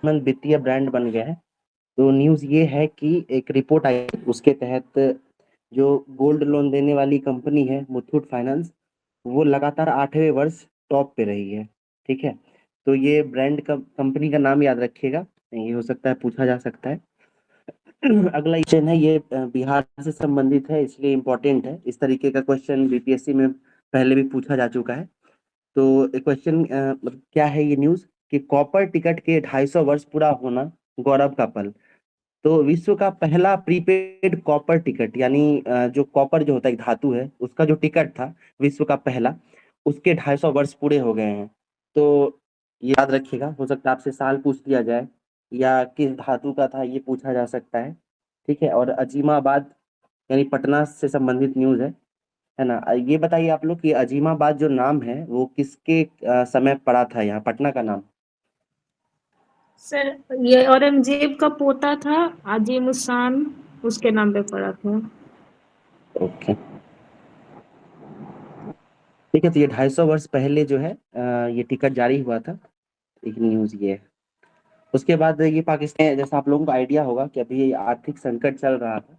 वित्तीय ब्रांड बन गया है। तो न्यूज़ ये है कि एक रिपोर्ट आई उसके तहत जो गोल्ड लोन देने वाली कंपनी है मुथूट फाइनेंस, वो लगातार 8वें वर्ष टॉप पे रही है। ठीक है, तो ये ब्रांड का कंपनी का नाम याद रखिएगा, ये हो सकता है पूछा जा सकता है। अगला क्वेश्चन है, ये बिहार से संबंधित है इसलिए इम्पोर्टेंट है। इस तरीके का क्वेश्चन बीपीएससी में पहले भी पूछा जा चुका है। तो क्वेश्चन मतलब क्या है ये न्यूज़ कि कॉपर टिकट के 250 वर्ष पूरा होना गौरव का पल। तो विश्व का पहला प्रीपेड कॉपर टिकट, यानी जो कॉपर जो होता है एक धातु है, उसका जो टिकट था विश्व का पहला, उसके 250 वर्ष पूरे हो गए हैं। तो ये याद रखिएगा, हो सकता है आपसे साल पूछ लिया जाए या किस धातु का था ये पूछा जा सकता है। ठीक है, और अजीमाबाद यानी पटना से संबंधित न्यूज़ है ना। ये बताइए आप लोग कि अजीमाबाद जो नाम है वो किसके समय पड़ा था यहाँ पटना का नाम? सर ये औरंगजेब का पोता था अजीमुशान, उसके नाम पे पड़ा था। ओके, ठीक है, तो ये 250 वर्ष पहले जो है ये टिकट जारी हुआ था। एक न्यूज़ ये है। उसके बाद ये पाकिस्तान, जैसा आप लोगों को आइडिया होगा कि अभी आर्थिक संकट चल रहा था,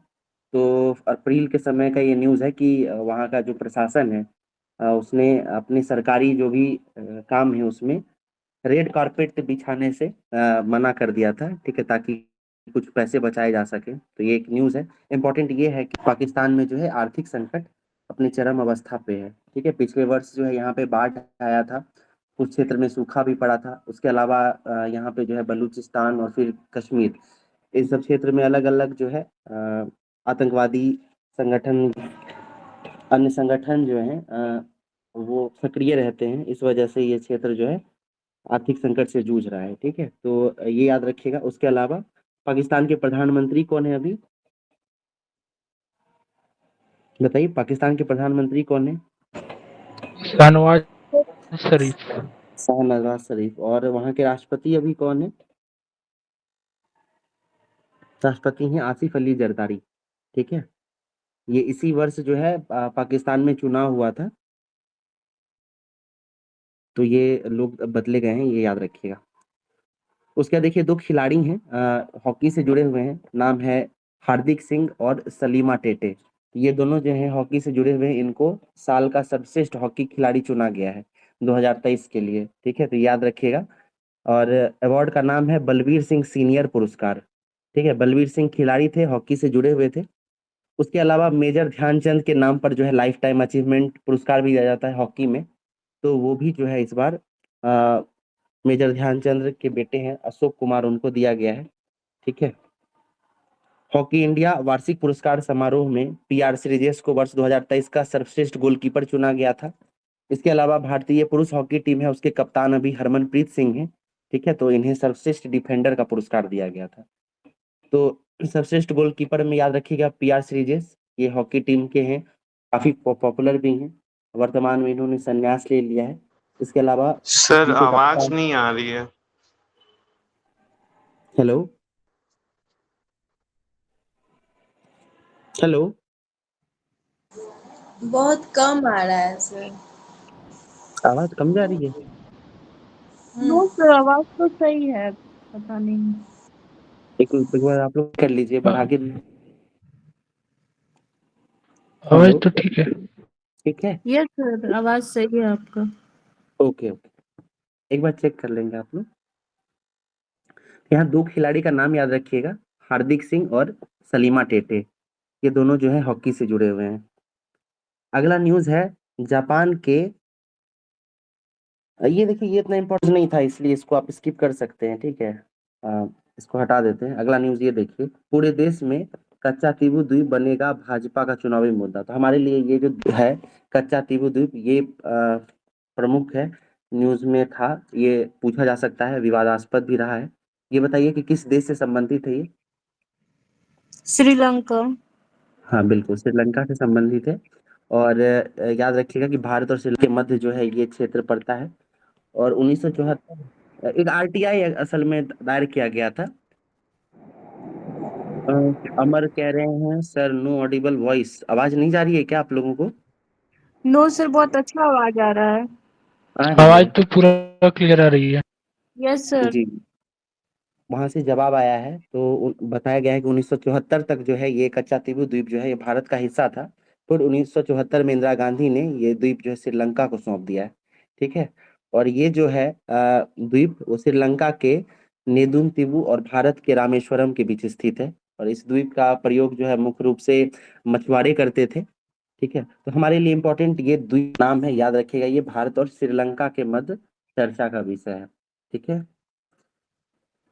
तो अप्रैल के समय का ये न्यूज़ है कि वहाँ का जो प्रशासन है उसने अपने सरकारी जो भी काम है उसमें रेड कारपेट बिछाने से मना कर दिया था। ठीक है, ताकि कुछ पैसे बचाए जा सके। तो ये एक न्यूज़ है। इम्पोर्टेंट ये है कि पाकिस्तान में जो है आर्थिक संकट अपनी चरम अवस्था पे है। ठीक है, पिछले वर्ष जो है यहाँ पे बाढ़ आया था, कुछ क्षेत्र में सूखा भी पड़ा था। उसके अलावा यहाँ पे जो है बलूचिस्तान और फिर कश्मीर, इन सब क्षेत्र में अलग अलग जो है आतंकवादी संगठन, अन्य संगठन जो है वो सक्रिय रहते हैं। इस वजह से ये क्षेत्र जो है आर्थिक संकट से जूझ रहा है। ठीक है, तो ये याद रखिएगा। उसके अलावा पाकिस्तान के प्रधानमंत्री कौन है अभी? बताइए, पाकिस्तान के प्रधानमंत्री कौन है? शहनवाज शरीफ। शाहनवाज शरीफ। और वहाँ के राष्ट्रपति अभी कौन है? राष्ट्रपति हैं आसिफ अली जरदारी। ठीक है, ये इसी वर्ष जो है पाकिस्तान में चुनाव हुआ था, तो ये लोग बदले गए हैं, ये याद रखिएगा। उसके बाद देखिए, दो खिलाड़ी हैं हॉकी से जुड़े हुए हैं, नाम है हार्दिक सिंह और सलीमा टेटे। ये दोनों जो हैं हॉकी से जुड़े हुए हैं, इनको साल का सर्वश्रेष्ठ हॉकी खिलाड़ी चुना गया है 2023 के लिए। ठीक है, तो याद रखिएगा। और अवार्ड का नाम है बलवीर सिंह सीनियर पुरस्कार। ठीक है, बलवीर सिंह खिलाड़ी थे, हॉकी से जुड़े हुए थे। उसके अलावा मेजर ध्यानचंद के नाम पर जो है लाइफ टाइम अचीवमेंट पुरस्कार भी दिया जाता है हॉकी में, तो वो भी जो है इस बार मेजर ध्यानचंद के बेटे हैं अशोक कुमार, उनको दिया गया है। ठीक है, हॉकी इंडिया वार्षिक पुरस्कार समारोह में पीआर श्रीजेश को वर्ष 2023 का सर्वश्रेष्ठ गोलकीपर चुना गया था। इसके अलावा भारतीय पुरुष हॉकी टीम है, उसके कप्तान अभी हरमनप्रीत सिंह हैं। ठीक है, तो इन्हें सर्वश्रेष्ठ डिफेंडर का पुरस्कार दिया गया था। तो सर्वश्रेष्ठ गोलकीपर में याद रखिएगा पीआर श्रीजेश, ये हॉकी टीम के हैं, काफी पॉपुलर भी हैं। वर्तमान में इन्होंने संन्यास ले लिया है। इसके अलावा सर इनके आवाज कप्तान, नहीं आ रही है। हेलो हेलो, बहुत कम आ रहा है सर। आवाज कम जा रही है? नो सर, आवाज तो सही है, पता नहीं। एक बार आप लोग कर लीजिए, बढ़ा के। आवाज हेलो, तो ठीक है। ठीक है, यस सर, आवाज सही है आपका। ओके ओके, एक बार चेक कर लेंगे आप लोग। यहाँ दो खिलाड़ी का नाम याद रखिएगा, हार्दिक सिंह और सलीमा टेटे, ये दोनों जो है हॉकी से जुड़े हुए हैं। अगला न्यूज़ है जापान के, ये देखिए ये इतना इम्पोर्टेंट नहीं था इसलिए इसको आप स्किप कर सकते हैं। ठीक है, इसको हटा देते हैं। अगला न्यूज़ ये देखिए, पूरे देश में कच्चा तीबू द्वीप बनेगा भाजपा का चुनावी मुद्दा। तो हमारे लिए ये जो है कच्चा तीबू द्वीप, ये प्रमुख है, न्यूज़ में था, ये पूछा जा सकता है, विवादास्पद भी रहा है। ये बताइए कि किस देश से संबंधित है ये? श्रीलंका। हाँ बिल्कुल, श्रीलंका से संबंधित है। और याद रखिएगा कि भारत और श्रीलंका के मध्य जो है ये क्षेत्र पड़ता है। और 1974 एक आरटीआई असल में दायर किया गया था। अ, अमर कह रहे हैं सर नो ऑडिबल वॉइस, आवाज नहीं जा रही है क्या आप लोगों को? नो सर, बहुत अच्छा आवाज आ रहा है। आ रही आवाज है? तो पूरा क्लियर आ रही है। Yes sir. जी, वहां से जवाब आया है। तो बताया गया है कि 1974 तक जो है ये कच्चातीबू द्वीप जो है ये भारत का हिस्सा था। फिर 1974 में इंदिरा गांधी ने ये द्वीप जो है श्रीलंका को सौंप दिया है। ठीक है। और ये जो है द्वीप वो श्रीलंका के नेदुन तीबू और भारत के रामेश्वरम के बीच स्थित है। और इस द्वीप का प्रयोग जो है मुख्य रूप से मछुआरे करते थे। ठीक है। तो हमारे लिए इम्पोर्टेंट ये द्वीप नाम है, याद रखिएगा, ये भारत और श्रीलंका के मध्य चर्चा का विषय है। ठीक है।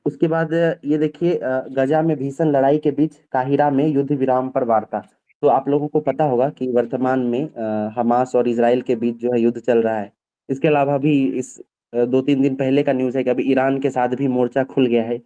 उसके बाद ये देखिए गजा में भीषण लड़ाई के बीच काहिरा में युद्ध विराम पर वार्ता। तो आप लोगों को पता होगा कि वर्तमान में हमास और इसराइल के बीच जो है युद्ध चल रहा है। इसके अलावा भी इस 2-3 दिन पहले का न्यूज़ है कि अभी ईरान के साथ भी मोर्चा खुल गया है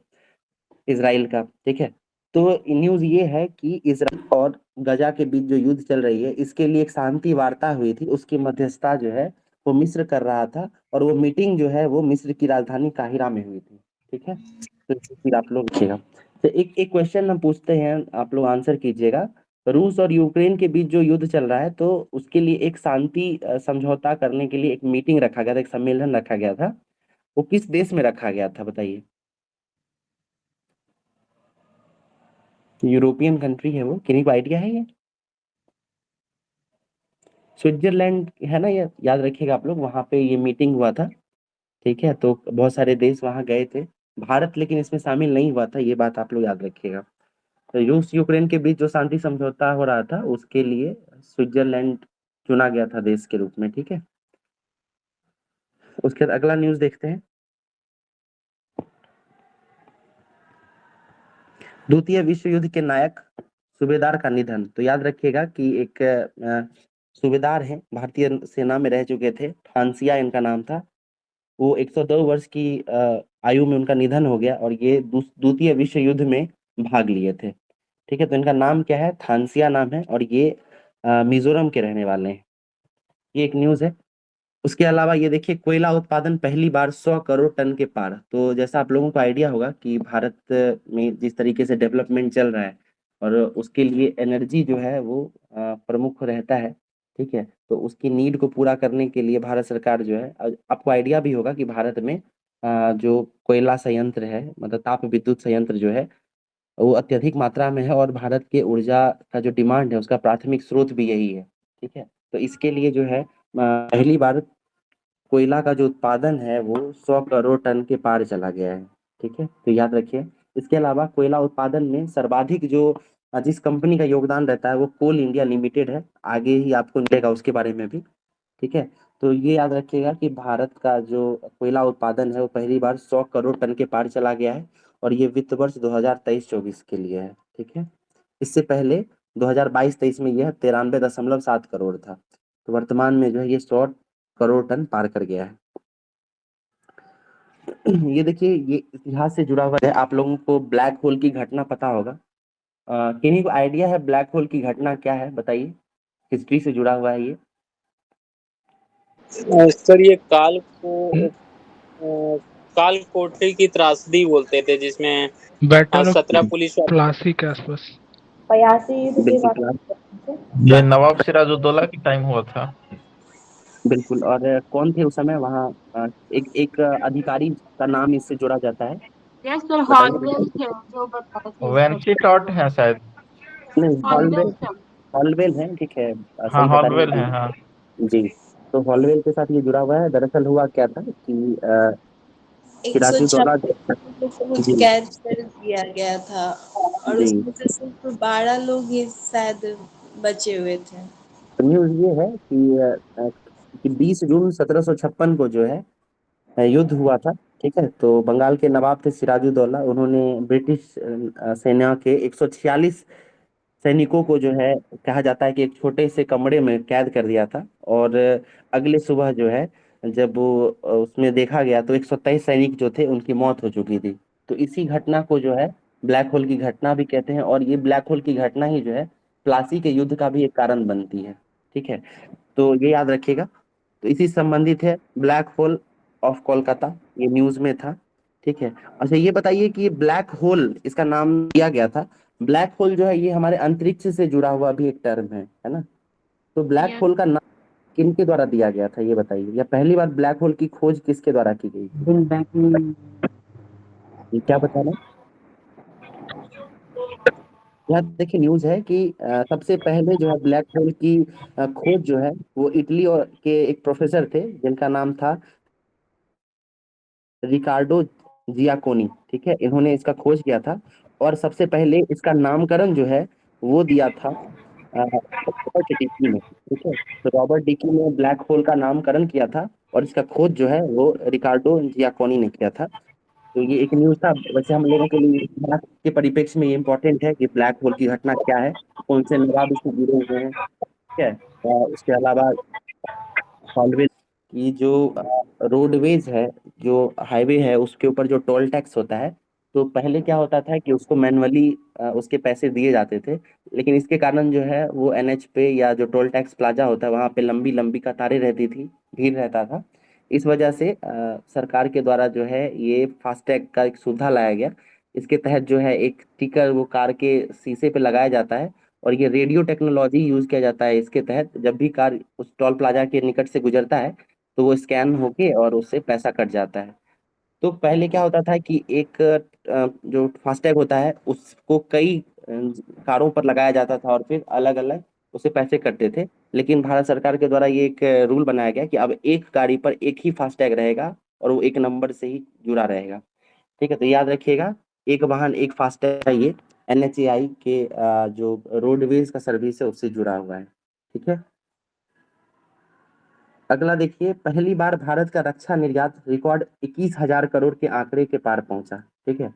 इसराइल का। ठीक है। तो न्यूज़ ये है कि इसराइल और गजा के बीच जो युद्ध चल रही है इसके लिए एक शांति वार्ता हुई थी, उसकी मध्यस्थता जो है वो मिस्र कर रहा था। और वो मीटिंग जो है वो मिस्र की राजधानी काहिरा में हुई थी। ठीक है। तो फिर आप लोग देखिएगा। तो एक एक क्वेश्चन हम पूछते हैं, आप लोग आंसर कीजिएगा। रूस और यूक्रेन के बीच जो युद्ध चल रहा है तो उसके लिए एक शांति समझौता करने के लिए एक मीटिंग रखा गया था, एक सम्मेलन रखा गया था। वो किस देश में रखा गया था बताइए। यूरोपियन कंट्री है वो, किन्हीं को आइडिया है ये। स्विट्जरलैंड है ना, ये याद रखिएगा आप लोग, वहां पे ये मीटिंग हुआ था। ठीक है। तो बहुत सारे देश वहां गए थे, भारत लेकिन इसमें शामिल नहीं हुआ था, ये बात आप लोग याद रखिएगा। तो रूस यूक्रेन के बीच जो शांति समझौता हो रहा था उसके लिए स्विट्जरलैंड चुना गया था देश के रूप में। ठीक है। उसके बाद अगला न्यूज देखते हैं। द्वितीय विश्व युद्ध के नायक सूबेदार का निधन। तो याद रखिएगा कि एक सूबेदार हैं, भारतीय सेना में रह चुके थे, फांसिया इनका नाम था। वो 102 वर्ष की आयु में उनका निधन हो गया और ये द्वितीय विश्व युद्ध में भाग लिए थे। ठीक है। तो इनका नाम क्या है, थानसिया नाम है, और ये मिजोरम के रहने वाले हैं। ये एक न्यूज़ है। उसके अलावा ये देखिए, कोयला उत्पादन पहली बार 100 करोड़ टन के पार। तो जैसा आप लोगों को आइडिया होगा कि भारत में जिस तरीके से डेवलपमेंट चल रहा है और उसके लिए एनर्जी जो है वो प्रमुख रहता है। ठीक है। तो उसकी नीड को पूरा करने के लिए भारत सरकार जो है, आपको आइडिया भी होगा कि भारत में जो कोयला संयंत्र है, मतलब ताप विद्युत संयंत्र जो है वो अत्यधिक मात्रा में है, और भारत के ऊर्जा का जो डिमांड है उसका प्राथमिक स्रोत भी यही है। ठीक है। तो इसके लिए जो है पहली बार कोयला का जो उत्पादन है वो 100 करोड़ टन के पार चला गया है। ठीक है। तो याद रखिए। इसके अलावा कोयला उत्पादन में सर्वाधिक जो जिस कंपनी का योगदान रहता है वो कोल इंडिया लिमिटेड है। आगे ही आपको मिलेगा उसके बारे में भी। ठीक है। तो ये याद रखिएगा कि भारत का जो कोयला उत्पादन है वो पहली बार 100 करोड़ टन के पार चला गया है, और ये वित्त वर्ष 2023-24 के लिए है। ठीक है। इससे पहले 2022-23 में यह 93.7 करोड़ था। तो वर्तमान में जो है ये 100 करोड़ टन पार कर गया है। ये देखिए, ये इतिहास से जुड़ा हुआ है। आप लोगों को ब्लैक होल की घटना पता होगा। किन्हीं को आइडिया है ब्लैक होल की घटना क्या है बताइए, हिस्ट्री से जुड़ा हुआ है ये। सर ये काल कोठरी की त्रासदी बोलते थे, जिसमें बैटल ऑफ 17 पुलिस प्लासी के आसपास। 82 युद्ध के बिल्कुल बाद ये नवाब सिराजुद्दौला की टाइम हुआ था। बिल्कुल। और कौन थे उस समय वहाँ, एक एक अधिकारी का नाम इससे जोड़ा जाता है, यस सर, बताइए। हॉलवेल थे जो बताए थे इसको। वेंची टॉट है शायद। नहीं, हॉलवेल हॉलवेल, थे। हॉलवेल है। ठीक है। हाँ सही बता रहे हॉलवेल हैं है हाँ। जी। तो हॉलवेल के साथ ये जुड़ा हुआ है। दरअसल हुआ क्या था कि सिराजुद्दौला 156 को जी कैद कर दिया गया था और जी। उसमें से सिर्फ 12 लोग ही शायद बचे हुए थे। न्यूज़ ये है कि 20 जून 1756 को जो है युद्ध हुआ था। ठीक है। तो बंगाल के नवाब थे सिराजुद्दौला, उन्होंने ब्रिटिश सेना के 146 सैनिकों को जो है कहा जाता है कि एक छोटे से कमरे में कैद कर दिया था। और अगले सुबह जो है जब वो उसमें देखा गया तो 123 सैनिक जो थे उनकी मौत हो चुकी थी। तो इसी घटना को जो है ब्लैक होल की घटना भी कहते हैं, और ये ब्लैक होल की घटना ही जो है प्लासी के युद्ध का भी एक कारण बनती है। ठीक है। तो ये याद रखिएगा। तो इसी से संबंधित है ब्लैक होल ऑफ कोलकाता, ये न्यूज में था। ठीक है। अच्छा ये बताइए कि ये ब्लैक होल इसका नाम दिया गया था, ब्लैक होल जो है ये हमारे अंतरिक्ष से जुड़ा हुआ भी एक टर्म है ना। तो ब्लैक होल का नाम किनके द्वारा दिया गया था ये बताइए, या पहली बार ब्लैक होल की खोज किसके द्वारा की गई थी। ये क्या बताना? यहाँ देखिए न्यूज है कि सबसे पहले जो है ब्लैक होल की खोज जो है वो इटली और के एक प्रोफेसर थे जिनका नाम था रिकार्डो जियाकोनी। ठीक है, इन्होंने इसका खोज किया था और सबसे पहले इसका नामकरण जो है वो दिया था रॉबर्ट डिकी ने। ठीक है, तो रॉबर्ट डिकी ने ब्लैक होल का नामकरण किया था और इसका खोज जो है वो रिकार्डो जियाकोनी ने किया था। तो ये एक न्यूज था। वैसे हम लोगों के लिए इतिहास के परिप्रेक्ष्य में ये इम्पोर्टेंट है कि ब्लैक होल की घटना क्या है, कौन से नवाब इससे जुड़े हुए हैं। ठीक है, उसके अलावा हॉलवे की जो रोडवेज है, जो हाईवे है, उसके ऊपर जो टोल टैक्स होता है, तो पहले क्या होता था कि उसको मैनुअली उसके पैसे दिए जाते थे। लेकिन इसके कारण जो है वो एनएच पे या जो टोल टैक्स प्लाजा होता है वहाँ पे लंबी लंबी कतारें रहती थी, भीड़ रहता था। इस वजह से सरकार के द्वारा जो है ये फास्टैग का एक सुविधा लाया गया। इसके तहत जो है एक स्टिकर वो कार के शीशे पे लगाया जाता है और ये रेडियो टेक्नोलॉजी यूज किया जाता है। इसके तहत जब भी कार उस टोल प्लाजा के निकट से गुजरता है तो वो स्कैन होके और उससे पैसा कट जाता है। तो पहले क्या होता था कि एक जो फास्टैग होता है उसको कई कारों पर लगाया जाता था और फिर अलग अलग उसे पैसे कटते थे। लेकिन भारत सरकार के द्वारा ये एक रूल बनाया गया कि अब एक गाड़ी पर एक ही फास्टैग रहेगा और वो एक नंबर से ही जुड़ा रहेगा। ठीक है, तो याद रखिएगा, एक वाहन एक फास्टैग है, ये एनएचएआई के जो रोडवेज का सर्विस है उससे जुड़ा हुआ है। ठीक है, अगला देखिए, पहली बार भारत का रक्षा निर्यात रिकॉर्ड 21,000 करोड़ के आंकड़े के पार पहुंचा। ठीक है,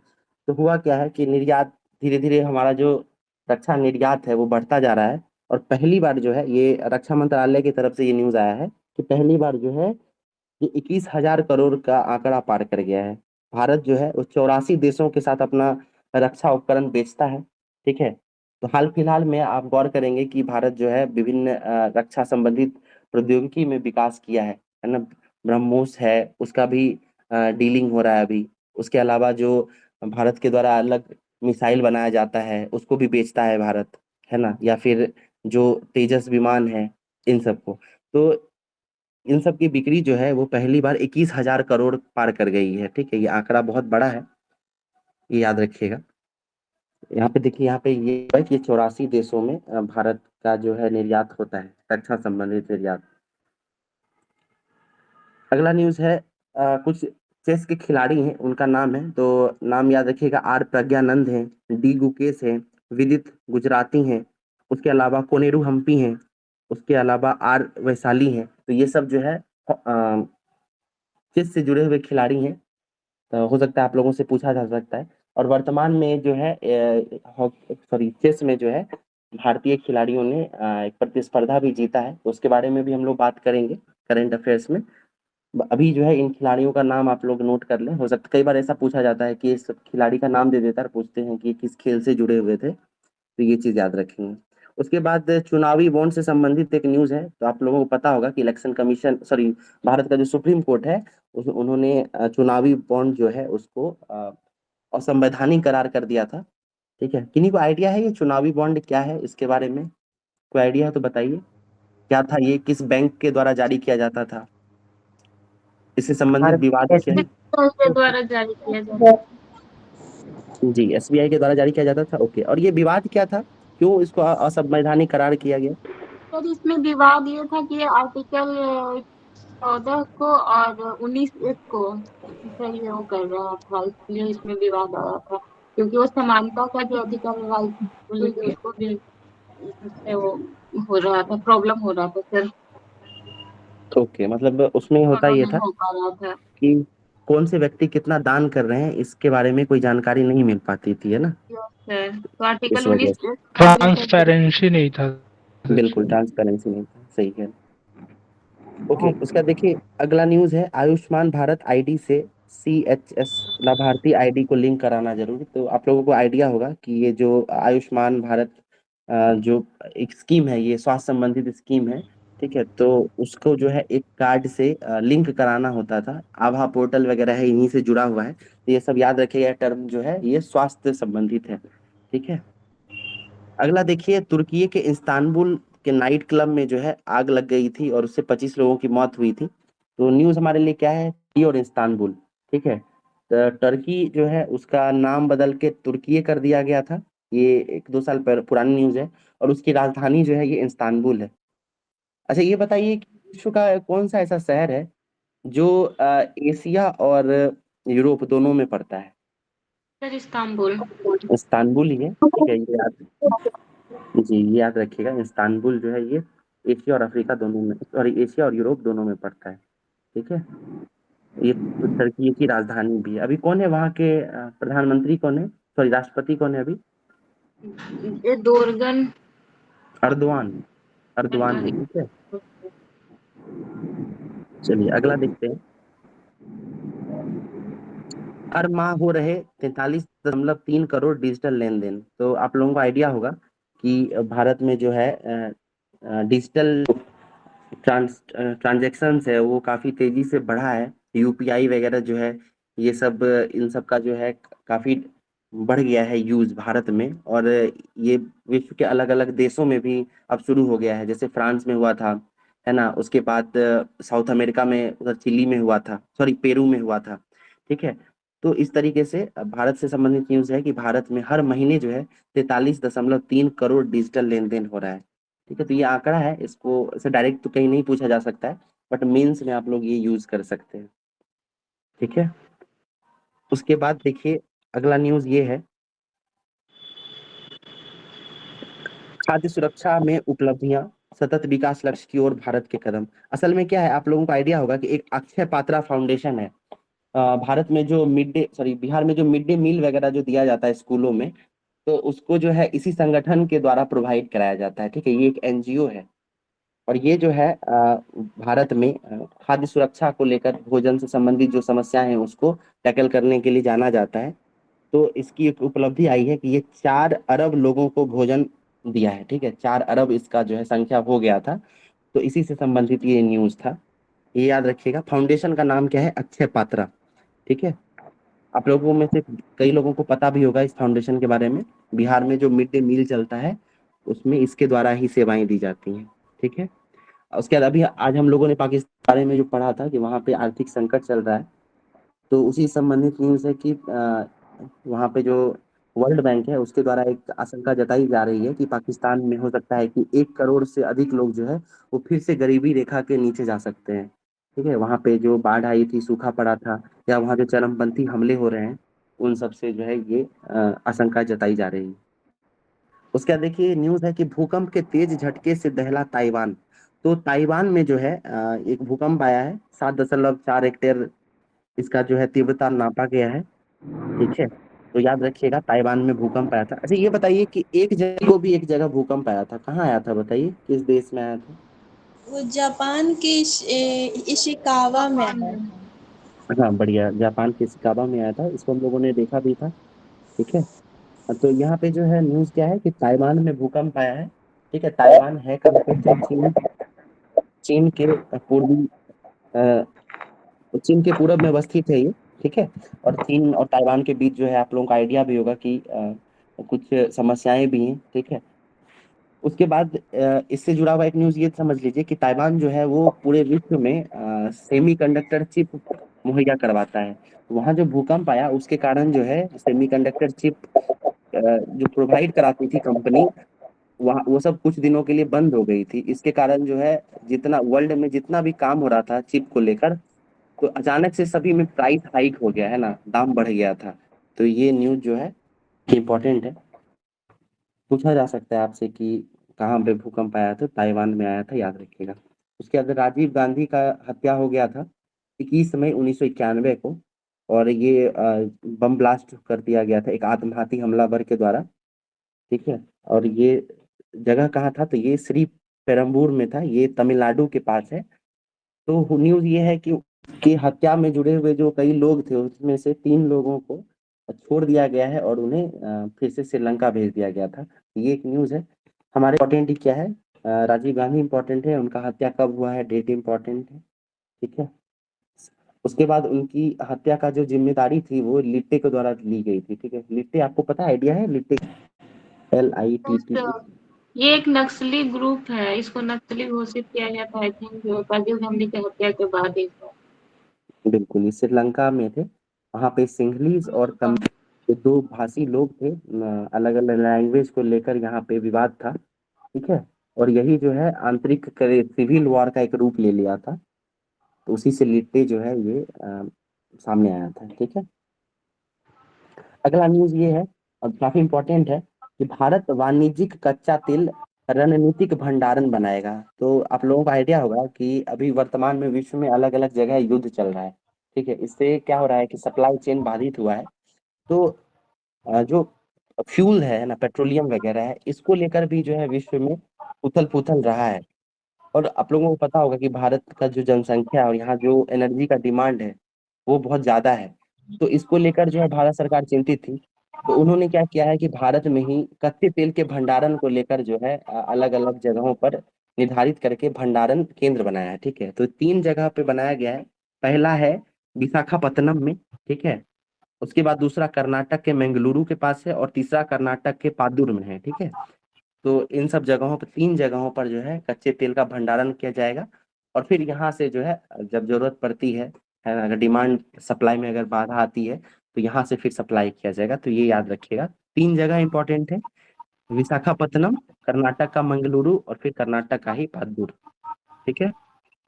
तो हुआ क्या है कि निर्यात धीरे धीरे हमारा जो रक्षा निर्यात है वो बढ़ता जा रहा है और पहली बार जो है ये रक्षा मंत्रालय की तरफ से ये न्यूज आया है कि पहली बार जो है ये 21,000 करोड़ का आंकड़ा पार कर गया है। भारत जो है वो 84 देशों के साथ अपना रक्षा उपकरण बेचता है। ठीक है, तो हाल फिलहाल में आप गौर करेंगे कि भारत जो है विभिन्न रक्षा संबंधित प्रौद्योगिकी में विकास किया है ना। ब्रह्मोस है, उसका भी डीलिंग हो रहा है अभी। उसके अलावा जो भारत के द्वारा अलग मिसाइल बनाया जाता है उसको भी बेचता है भारत, है ना। या फिर जो तेजस विमान है, इन सबको, तो इन सब की बिक्री जो है वो पहली बार 21,000 करोड़ पार कर गई है। ठीक है, ये आंकड़ा बहुत बड़ा है, ये याद रखिएगा। यहाँ पे देखिए, यहाँ पे ये है कि 84 देशों में भारत का जो है निर्यात होता है, रक्षा संबंधित निर्यात। अगला न्यूज है कुछ चेस के खिलाड़ी हैं, उनका नाम है, तो नाम याद रखिएगा। आर प्रज्ञानंद है, डी गुकेश है, विदित गुजराती हैं, उसके अलावा कोनेरू हम्पी हैं, उसके अलावा आर वैशाली हैं। तो ये सब जो है चेस से जुड़े हुए खिलाड़ी हैं। तो हो सकता है आप लोगों से पूछा जा सकता है। और वर्तमान में जो है चेस में जो है भारतीय खिलाड़ियों ने एक प्रतिस्पर्धा भी जीता है, तो उसके बारे में भी हम लोग बात करेंगे करेंट अफेयर्स में। अभी जो है इन खिलाड़ियों का नाम आप लोग नोट कर लें। हो सकता कई बार ऐसा पूछा जाता है कि इस खिलाड़ी का नाम दे देता है और पूछते हैं कि किस खेल से जुड़े हुए थे, तो ये चीज याद रखेंगे। उसके बाद चुनावी बॉन्ड से संबंधित एक न्यूज है। तो आप लोगों को पता होगा कि इलेक्शन कमीशन भारत का जो सुप्रीम कोर्ट है उन्होंने चुनावी बॉन्ड जो है उसको असंवैधानिक करार कर दिया था। ठीक है, किन्हीं को आइडिया है ये चुनावी बॉन्ड क्या है, इसके बारे में कोई आइडिया है तो बताइए। क्या था ये, किस बैंक के द्वारा जारी किया जाता था, इससे संबंधित विवाद क्या है? के द्वारा जारी किया जाता है। जी, एसबीआई के द्वारा जारी किया जाता था। ओके, और ये विवाद क्या था, क्यों इसको असंवैधानिक करार किया गया? सर इसमें विवाद ये था कि आर्टिकल 14 को और 19 को सर ये वो कर रहा था, इसलिए इसमें विवाद आ रहा था, क्योंकि वो समानता का जो अधिकार राइट बोलेंगे उसको भी इससे वो हो रहा था, प्रॉब्लम हो रहा था सर, ओके, मतलब उसमें होता फॉलो ये नहीं था हो पा रहा था। कि कौन से व्यक्ति कितना दान कर रहे हैं इसके बारे में कोई जानकारी नहीं मिल पाती थी, है ना। सर तो इस आर्टिकल वजह 19 से ट्रांसपेरेंसी नहीं था सच। बिल्कुल ट्रांसपेरेंसी नहीं था, सही है। ओके, उसका देखिए अगला न्यूज है आयुष्मान भारत आईडी से सीएचएस लाभार्थी आईडी को लिंक कराना जरूरी। तो आप लोगों को आइडिया होगा कि ये जो आयुष्मान भारत जो एक स्कीम है, ये स्वास्थ्य संबंधित स्कीम है। ठीक है, तो उसको जो है एक कार्ड से लिंक कराना होता था। आभा पोर्टल वगैरह है, इन्हीं से जुड़ा हुआ है। तो ये सब याद रखिएगा, टर्म जो है ये स्वास्थ्य संबंधित है। ठीक है, अगला देखिए, तुर्की के इस्तांबुल के नाइट क्लब में जो है आग लग गई थी और उससे 25 लोगों की मौत हुई थी। तो न्यूज हमारे लिए क्या है, तुर्की और इस्तांबुल। ठीक है, टर्की जो है उसका नाम बदल के तुर्की कर दिया गया था। ये 1-2 साल पुरानी न्यूज़ है और उसकी राजधानी जो है ये इस्तांबुल है। अच्छा ये बताइए कि विश्व का कौन सा ऐसा शहर है जो एशिया और यूरोप दोनों में पड़ता है? Sir Istanbul. इस्तांबुल ही है, ठीक है, ये याद जी, ये याद रखिएगा। इस्तांबुल जो है ये एशिया और अफ्रीका दोनों में, सॉरी, एशिया और यूरोप दोनों में पड़ता है, ठीक है। ये टर्की की राजधानी भी है। अभी कौन है वहाँ के प्रधानमंत्री कौन है, सॉरी राष्ट्रपति कौन है अभी? ये दोरगन। अर्दवान, अर्दवान है, ठीक है। चलिए अगला देखते हैं। हर माह हो रहे 43.3 करोड़ डिजिटल लेन देन। तो आप लोगों को आइडिया होगा कि भारत में जो है डिजिटल ट्रांजैक्शंस है वो काफी तेजी से बढ़ा है। यूपीआई वगैरह जो है ये सब, इन सब का जो है काफी बढ़ गया है यूज भारत में, और ये विश्व के अलग अलग देशों में भी अब शुरू हो गया है। जैसे फ्रांस में हुआ था, है ना, उसके बाद साउथ अमेरिका में, उधर चिली में हुआ था, सॉरी पेरू में हुआ था, ठीक है। तो इस तरीके से भारत से संबंधित न्यूज है कि भारत में हर महीने जो है 43.3 करोड़ डिजिटल लेन देन हो रहा है, ठीक है। तो ये आंकड़ा है, इसको ऐसे डायरेक्ट तो कहीं नहीं पूछा जा सकता है, बट मेंस में आप लोग ये यूज कर सकते हैं, ठीक है। उसके बाद देखिए अगला न्यूज ये है, खाद्य सुरक्षा में उपलब्धियां, सतत विकास लक्ष्य की ओर भारत के कदम। असल में क्या है, आप लोगों को आइडिया होगा कि एक अक्षय पात्रा फाउंडेशन है। भारत में जो बिहार में जो मिड डे मील वगैरह जो दिया जाता है स्कूलों में, तो उसको जो है इसी संगठन के द्वारा प्रोवाइड कराया जाता है, ठीक है। ये एक एनजीओ है और ये जो है भारत में खाद्य सुरक्षा को लेकर, भोजन से संबंधित जो समस्याएं हैं उसको टैकल करने के लिए जाना जाता है। तो इसकी एक उपलब्धि आई है कि ये 4 अरब लोगों को भोजन दिया है, ठीक है। 4 अरब इसका जो है संख्या हो गया था, तो इसी से संबंधित ये न्यूज था। ये याद रखिएगा। फाउंडेशन का नाम क्या है? अक्षय पात्रा, ठीक है। आप लोगों में से कई लोगों को पता भी होगा इस फाउंडेशन के बारे में। बिहार में जो मिड डे मील चलता है उसमें इसके द्वारा ही सेवाएं दी जाती हैं, ठीक है। उसके बाद अभी आज हम लोगों ने पाकिस्तान के बारे में जो पढ़ा था कि वहाँ पे आर्थिक संकट चल रहा है, तो उसी संबंधित न्यूज है कि वहाँ पे जो वर्ल्ड बैंक है उसके द्वारा एक आशंका जताई जा रही है कि पाकिस्तान में हो सकता है कि 1 करोड़ से अधिक लोग जो है वो फिर से गरीबी रेखा के नीचे जा सकते हैं, ठीक है। वहाँ पे जो बाढ़ आई थी, सूखा पड़ा था, या वहाँ जो चरमपंथी हमले हो रहे हैं, उन सब से जो है ये आशंका जताई जा रही है। उसके बाद देखिए न्यूज है कि भूकंप के तेज झटके से दहला ताइवान। तो ताइवान में जो है एक भूकंप आया है, 7.4 रिक्टर इसका जो है तीव्रता नापा गया है, ठीक है। तो याद रखिएगा ताइवान में भूकंप आया था। अच्छा ये बताइए कि एक जगह को भी एक जगह भूकंप आया था, कहाँ आया था बताइए, किस देश में आया था? वो जापान के इशिकावा में है। हाँ बढ़िया, जापान के शिकागो में आया था, इसको हम लोगों ने देखा भी था, ठीक है। तो यहाँ पे जो है न्यूज क्या है कि ताइवान में भूकंप आया है, ठीक है। ताइवान है कहाँ पे? चीन, चीन के पूर्वी चीन के पूरब में अवस्थित है ये, ठीक है। और चीन और ताइवान के बीच जो है आप लोगों को आइडिया भी होगा कि कुछ समस्याएं भी हैं, ठीक है। उसके बाद इससे जुड़ा हुआ एक न्यूज ये समझ लीजिए कि ताइवान जो है वो पूरे विश्व में सेमीकंडक्टर चिप मुहैया करवाता है। वहाँ जो भूकंप आया उसके कारण जो है सेमीकंडक्टर चिप जो प्रोवाइड कराती थी कंपनी, वहाँ वो सब कुछ दिनों के लिए बंद हो गई थी। इसके कारण जो है जितना वर्ल्ड में जितना भी काम हो रहा था चिप को लेकर, तो अचानक से सभी में प्राइस हाइक हो गया, है ना, दाम बढ़ गया था। तो ये न्यूज जो है इम्पोर्टेंट है, पूछा जा सकता है आपसे कि कहाँ पे भूकंप आया था, ताइवान में आया था, याद रखिएगा। उसके बाद राजीव गांधी का हत्या हो गया था 21 मई 1991 को, और ये बम ब्लास्ट कर दिया गया था एक आत्मघाती हमलावर के द्वारा, ठीक है। और ये जगह कहाँ था? तो ये श्री पेरम्बूर में था, ये तमिलनाडु के पास है। तो न्यूज ये है कि हत्या में जुड़े हुए जो कई लोग थे उसमें से 3 लोगों को छोड़ दिया गया है और उन्हें फिर से श्रीलंका भेज दिया गया था। ये एक न्यूज है। हमारे इम्पोर्टेंट ही क्या है, राजीव गांधी इम्पोर्टेंट है, उनका हत्या कब हुआ है, डेट इम्पोर्टेंट है, ठीक है। उसके बाद उनकी हत्या का जो जिम्मेदारी थी वो लिट्टे के द्वारा ली गई थी, ठीक है। लिट्टे आपको पता आइडिया है? लिट्टे LITTE। ये एक नक्सली ग्रुप है, इसको नक्सली घोषित किया गया था आई थिंक राजीव गांधी की हत्या के बाद। बिल्कुल, ये श्रीलंका में थे, वहाँ पे सिंहलीज और तमिल ये दो भाषी लोग थे, अलग अलग लैंग्वेज को लेकर यहाँ पे विवाद था। ठीक है, और यही जो है आंतरिक सिविल वॉर का एक रूप ले लिया था। तो उसी से लिट्टे जो है ये सामने आया था। ठीक है, अगला न्यूज ये है और काफी इंपॉर्टेंट है कि भारत वाणिज्यिक कच्चा तेल रणनीतिक भंडारण बनाएगा। तो आप लोगों को आइडिया होगा कि अभी वर्तमान में विश्व में अलग अलग जगह युद्ध चल रहा है। ठीक है, इससे क्या हो रहा है कि सप्लाई चेन बाधित हुआ है। तो जो फ्यूल है ना, पेट्रोलियम वगैरह है, इसको लेकर भी जो है विश्व में उथल पुथल रहा है। और आप लोगों को पता होगा कि भारत का जो जनसंख्या और यहाँ जो एनर्जी का डिमांड है वो बहुत ज्यादा है। तो इसको लेकर जो है भारत सरकार चिंतित थी। तो उन्होंने क्या किया है कि भारत में ही कच्चे तेल के भंडारण को लेकर जो है अलग अलग जगहों पर निर्धारित करके भंडारण केंद्र बनाया है। ठीक है, तो 3 जगह पे बनाया गया है। पहला है विशाखापत्तनम में। ठीक है, उसके बाद दूसरा कर्नाटक के मंगलुरु के पास है और तीसरा कर्नाटक के पादुर में है। ठीक है, तो इन सब जगहों पर 3 जगहों पर जो है कच्चे तेल का भंडारण किया जाएगा। और फिर यहाँ से जो है जब जरूरत पड़ती है ना, अगर डिमांड सप्लाई में अगर बाधा आती है तो यहाँ से फिर सप्लाई किया जाएगा। तो ये याद रखिएगा, 3 जगह इंपॉर्टेंट है, विशाखापत्तनम, कर्नाटक का मंगलुरु और फिर कर्नाटक का ही पादुर। ठीक है,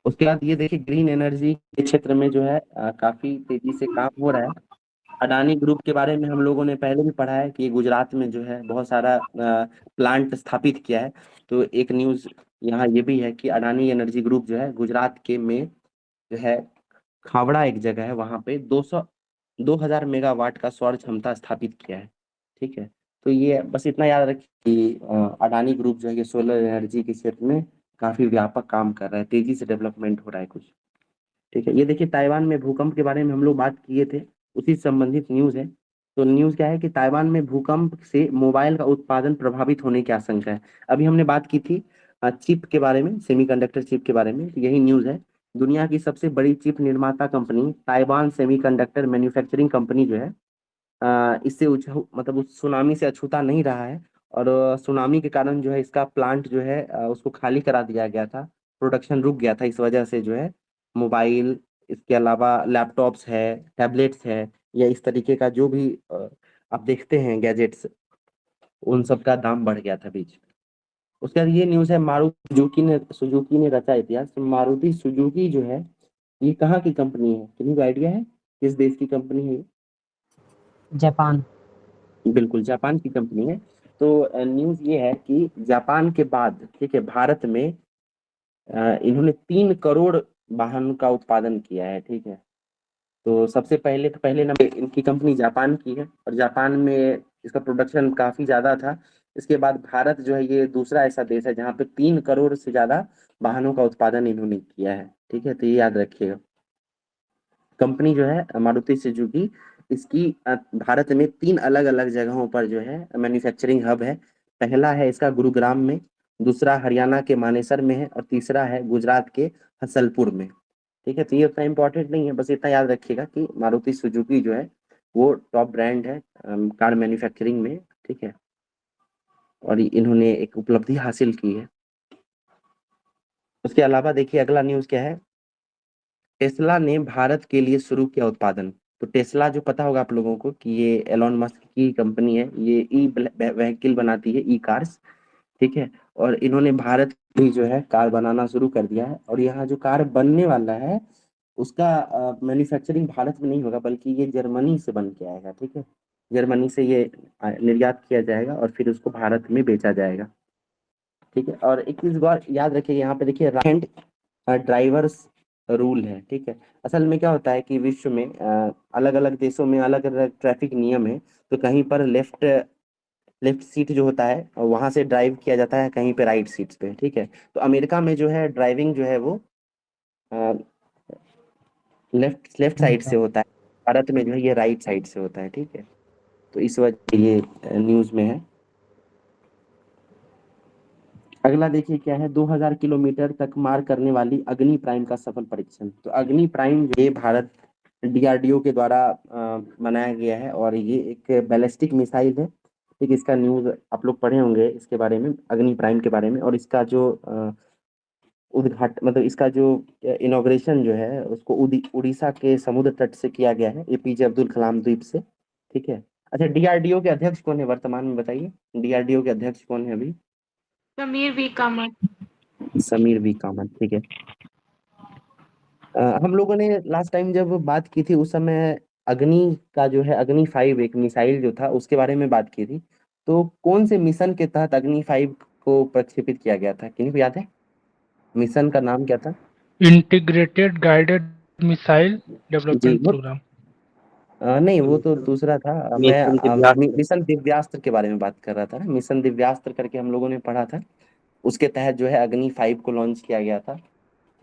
उसके बाद ये देखिए ग्रीन एनर्जी के क्षेत्र में जो है काफी तेजी से काम हो रहा है। अडानी ग्रुप के बारे में हम लोगों ने पहले भी पढ़ा है कि गुजरात में जो है बहुत सारा प्लांट स्थापित किया है। तो एक न्यूज यहाँ ये भी है कि अडानी एनर्जी ग्रुप जो है गुजरात के में जो है खावड़ा एक जगह है, वहां पे 2000 मेगावाट का सौर क्षमता स्थापित किया है। ठीक है, तो ये बस इतना याद रखिए कि अडानी ग्रुप जो है ये सोलर एनर्जी के क्षेत्र में काफी व्यापक काम कर रहा है, तेजी से डेवलपमेंट हो रहा है कुछ। ठीक है, ये देखिए ताइवान में भूकंप के बारे में हम लोग बात किए थे, उसी से संबंधित न्यूज है। तो न्यूज क्या है कि ताइवान में भूकंप से मोबाइल का उत्पादन प्रभावित होने की आशंका है। अभी हमने बात की थी चिप के बारे में, सेमीकंडक्टर चिप के बारे में, तो यही न्यूज है। दुनिया की सबसे बड़ी चिप निर्माता company Taiwan semiconductor manufacturing company जो है इससे मतलब उस सुनामी से अछूता नहीं रहा है। और सुनामी के कारण जो है इसका प्लांट जो है उसको खाली करा दिया गया था, प्रोडक्शन रुक गया था। इस वजह से जो है मोबाइल, इसके अलावा लैपटॉप्स है, टैबलेट्स है, या इस तरीके का जो भी आप देखते हैं गैजेट्स, उन सब का दाम बढ़ गया था बीच में। उसके बाद ये न्यूज़ है, मारुति सुजुकी ने रचा इतिहास। तो मारुति सुजुकी जो है ये कहाँ की कंपनी है, किसी को आइडिया है किस देश की कंपनी है? जापान। बिल्कुल जापान की कंपनी है। तो न्यूज़ ये है कि जापान के बाद, ठीक है, भारत में इन्होंने 3 करोड़ वाहन का उत्पादन किया है। ठीक है, तो सबसे पहले नंबर इनकी कंपनी जापान की है और जापान में इसका प्रोडक्शन काफी ज्यादा था। इसके बाद भारत जो है ये दूसरा ऐसा देश है जहाँ पे 3 करोड़ से ज्यादा वाहनों का उत्पादन इन्होंने किया है। ठीक है, तो ये याद रखिएगा। कंपनी जो है मारुति सुजुकी, इसकी भारत में 3 अलग अलग जगहों पर जो है मैन्युफैक्चरिंग हब है। पहला है इसका गुरुग्राम में, दूसरा हरियाणा के मानेसर में है और तीसरा है गुजरात के हसलपुर में। ठीक है, तो ये उतना इम्पोर्टेंट नहीं है, बस इतना याद रखिएगा कि मारुति सुजुकी जो है वो टॉप ब्रांड है कार मैन्युफैक्चरिंग में। ठीक है, और इन्होंने एक उपलब्धि हासिल की है। उसके अलावा देखिए अगला न्यूज़ क्या है, टेस्ला ने भारत के लिए शुरू किया उत्पादन। तो टेस्ला जो पता होगा आप लोगों को कि ये एलोन मस्क की कंपनी है, ये ई व्हीकल बनाती है, ई कार्स। ठीक है, और इन्होंने भारत भी जो है कार बनाना शुरू कर दिया है। और यहाँ जो कार बनने वाला है उसका मैन्युफैक्चरिंग भारत में नहीं होगा, बल्कि ये जर्मनी से बन के आएगा। ठीक है, जर्मनी से ये निर्यात किया जाएगा और फिर उसको भारत में बेचा जाएगा। ठीक है, और एक चीज और याद रखिए, यहाँ पे देखिए राइट हैंड ड्राइवर्स रूल है। ठीक है, असल में क्या होता है कि विश्व में अलग अलग देशों में अलग अलग ट्रैफिक नियम है। तो कहीं पर लेफ्ट लेफ्ट सीट जो होता है वहां से ड्राइव किया जाता है, कहीं पे राइट सीट्स पे। ठीक है, तो अमेरिका में जो है ड्राइविंग जो है वो लेफ्ट साइड से होता है, भारत में जो है ये राइट साइड से होता है। ठीक है, तो इस वजह ये न्यूज में है। अगला देखिए क्या है, 2000 किलोमीटर तक मार करने वाली अग्नि प्राइम का सफल परीक्षण। तो अग्नि प्राइम जो ये भारत डीआरडीओ के द्वारा बनाया गया है और ये एक बैलिस्टिक मिसाइल है। ठीक, इसका न्यूज आप लोग पढ़े होंगे इसके बारे में, अग्नि प्राइम के बारे में। और इसका जो उद्घाटन, मतलब इसका जो इनॉग्रेशन जो है उसको उड़ीसा के समुद्र तट से किया गया है, एपीजे अब्दुल कलाम द्वीप से। ठीक है। अच्छा, डीआरडीओ के अध्यक्ष कौन है वर्तमान में, बताइए। डीआरडीओ के अध्यक्ष कौन है अभी? समीर वी कामत। समीर वी कामत। ठीक है। हम लोगों ने लास्ट टाइम जब बात की थी उस समय अग्नि का जो है, अग्नि 5 एक मिसाइल जो था उसके बारे में बात की थी। तो कौन से मिशन के तहत अग्नि 5 को प्रक्षेपित किया गया था, किन्हीं को याद है? मिशन का नाम क्या था? इंटीग्रेटेड गाइडेड मिसाइल जी, डेवलपमेंट वो प्रोग्राम। नहीं, वो तो दूसरा था। मिशन मैं दिव्यास्त्र। मिशन दिव्यास्त्र के बारे में बात कर रहा था ना। मिशन दिव्यास्त्र करके हम लोगों ने पढ़ा था, उसके तहत जो है अग्नि 5 को लॉन्च किया गया था।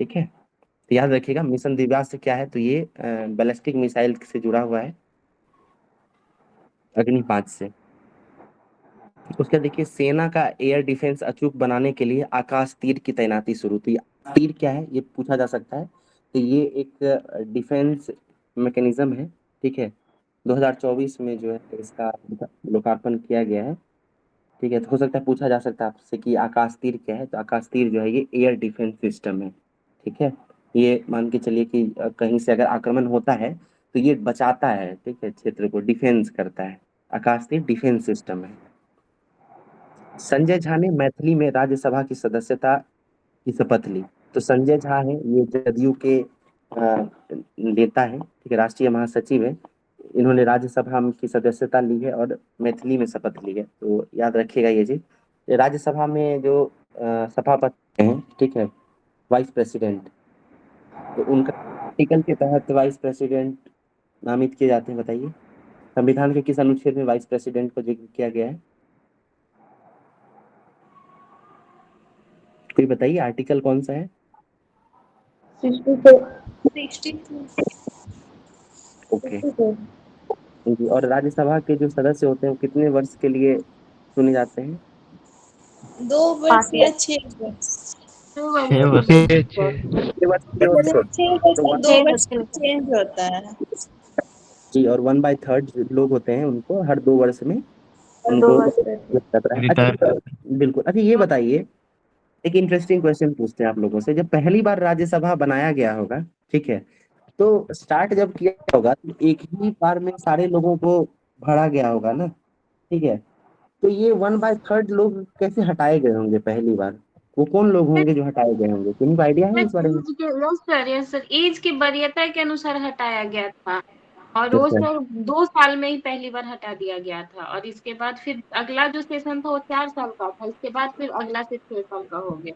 ठीक है। तो याद रखिएगा मिशन दिव्यास्त्र क्या है, तो ये बैलिस्टिक मिसाइल से जुड़ा हुआ है, अग्नि 5 से। उसका देखिए, सेना का एयर डिफेंस अचूक बनाने के लिए आकाश तीर की तैनाती शुरू। तो ये तीर क्या है ये पूछा जा सकता है। तो ये एक डिफेंस मैकेनिज्म है। ठीक है। 2024 में जो है इसका लोकार्पण किया गया है। ठीक है। तो हो सकता है पूछा जा सकता है आपसे कि आकाश तीर क्या है, तो आकाश तीर जो है ये एयर डिफेंस सिस्टम है। ठीक है। ये मान के चलिए कि कहीं से अगर आक्रमण होता है तो ये बचाता है, ठीक है, क्षेत्र को डिफेंस करता है। आकाश तीर डिफेंस सिस्टम है। संजय झा ने मैथिली में राज्यसभा की सदस्यता की शपथ ली। तो संजय झा है, ये जदयू के नेता है, ठीक है, राष्ट्रीय महासचिव है। इन्होंने राज्यसभा की सदस्यता ली है और मैथिली में शपथ ली है। तो याद रखिएगा ये चीज। ये राज्यसभा में जो सभापति हैं, ठीक है, वाइस प्रेसिडेंट, तो उनका आर्टिकल के तहत वाइस प्रेसिडेंट नामित किए जाते हैं, बताइए। संविधान के किस अनुच्छेद में वाइस प्रेसिडेंट को जिक्र किया गया है? कोई बताइए, आर्टिकल कौन सा है? 62 ओके जी। और राज्यसभा के जो सदस्य होते हैं वो कितने वर्ष के लिए चुने जाते हैं? 2 वर्ष या 6 वर्ष? 6 वर्ष। 6 6 वर्ष के लिए होते हैं। 6 वर्ष तो का 2 वर्ष में चेंज होता है। जी, और 1/3 लोग होते हैं उनको हर 2 वर्ष में और 2 उनको वर्ष रहते हैं। जाता है। रिटायर अच्छा, करते बिल्कुल। अच्छा, ये बताइए, एक इंटरेस्टिंग क्वेश्चन पूछते हैं आप लोगों से। जब पहली बार राज्यसभा बनाया गया होगा, ठीक है, तो स्टार्ट जब किया होगा तो एक ही बार में सारे लोगों को भरा गया होगा ना, ठीक है। तो ये 1/3 लोग कैसे हटाए गए होंगे पहली बार? वो कौन लोग होंगे जो हटाए गए होंगे, किनको आइडिया है इस बारे में? यस सर, एज की वरीयता के अनुसार हटाया गया था। और वो अच्छा। सर 2 साल में ही पहली बार हटा दिया गया था, और इसके बाद फिर अगला जो सेशन था वो 4 साल का था। इसके बाद फिर अगला से 6 साल का हो गया।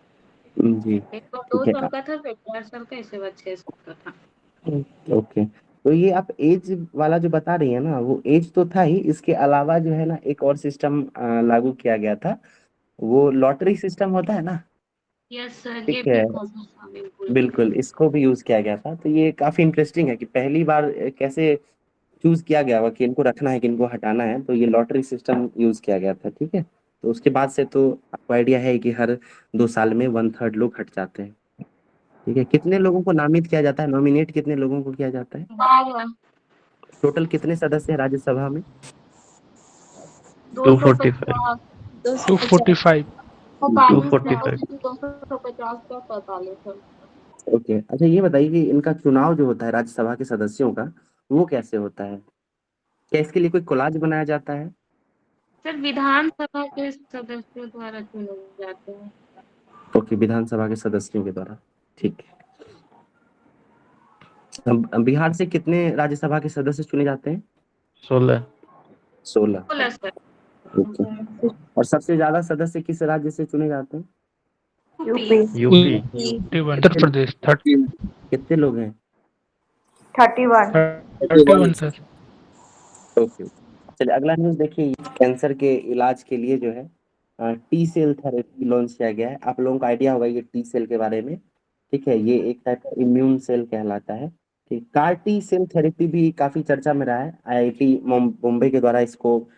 जी, एक बार 2 ठीक है। साल का था, फिर 4 साल का, इसके बाद 6 साल का था। ओके। तो ये आप एज वाला जो बता रही है ना, वो एज तो था ही, इसके अलावा जो है ना एक और सिस्टम लागू किया गया था। वो लॉटरी सिस्टम होता है ना, यस सर, ये ठीक भी है, था सर, बिल्कुल। बिल्कुल, इसको भी यूज किया गया था। तो ये काफी इंटरेस्टिंग है कि पहली बार कैसे चूज किया गया होगा कि इनको रखना है कि इनको हटाना है। तो ये लॉटरी सिस्टम यूज किया गया था, ठीक है। तो उसके बाद से तो आपको आइडिया है कि हर 2 साल में 1/3 लोग हट जाते हैं। ठीक है। कितने लोगों को नामित किया जाता है, नॉमिनेट कितने लोगों को किया जाता है? 12, टोटल कितने सदस्य हैं राज्यसभा में? 245। 250, 245। 45 है, 245। उसी 250 का 45 है। ओके। अच्छा, ये बताइए कि इनका चुनाव जो होता है राज्यसभा के सदस्यों का, वो कैसे होता है? क्या इसके लिए कोई कोलाज बनाया जाता है? सर विधानसभा के सदस्यों द्वारा चुने जाते हैं। ओके, विधानसभा के सदस्यों के द्वारा। ठीक है। बिहार से कितने राज्यसभा के सदस्य चुने जाते हैं? 16। 16। बोला सर। ओके। और सबसे ज्यादा सदस्य किस राज्य से चुने जाते हैं? यूपी। यूपी। 31 उत्तर प्रदेश। कितने लोग हैं? 31। 31 सर। ओके। चलिए, अगला न्यूज देखिए। कैंसर के इलाज के लिए जो है टी सेल थेरेपी लॉन्च किया गया है। आप लोगों को आइडिया होगा ये टी सेल के बारे में, ठीक है। ये एक टाइप का इम्यून सेल कहलाता है। ठीक। कार टी सेल थेरेपी भी काफी चर्चा में रहा है। आईआईटी मुंबई के द्वारा इसको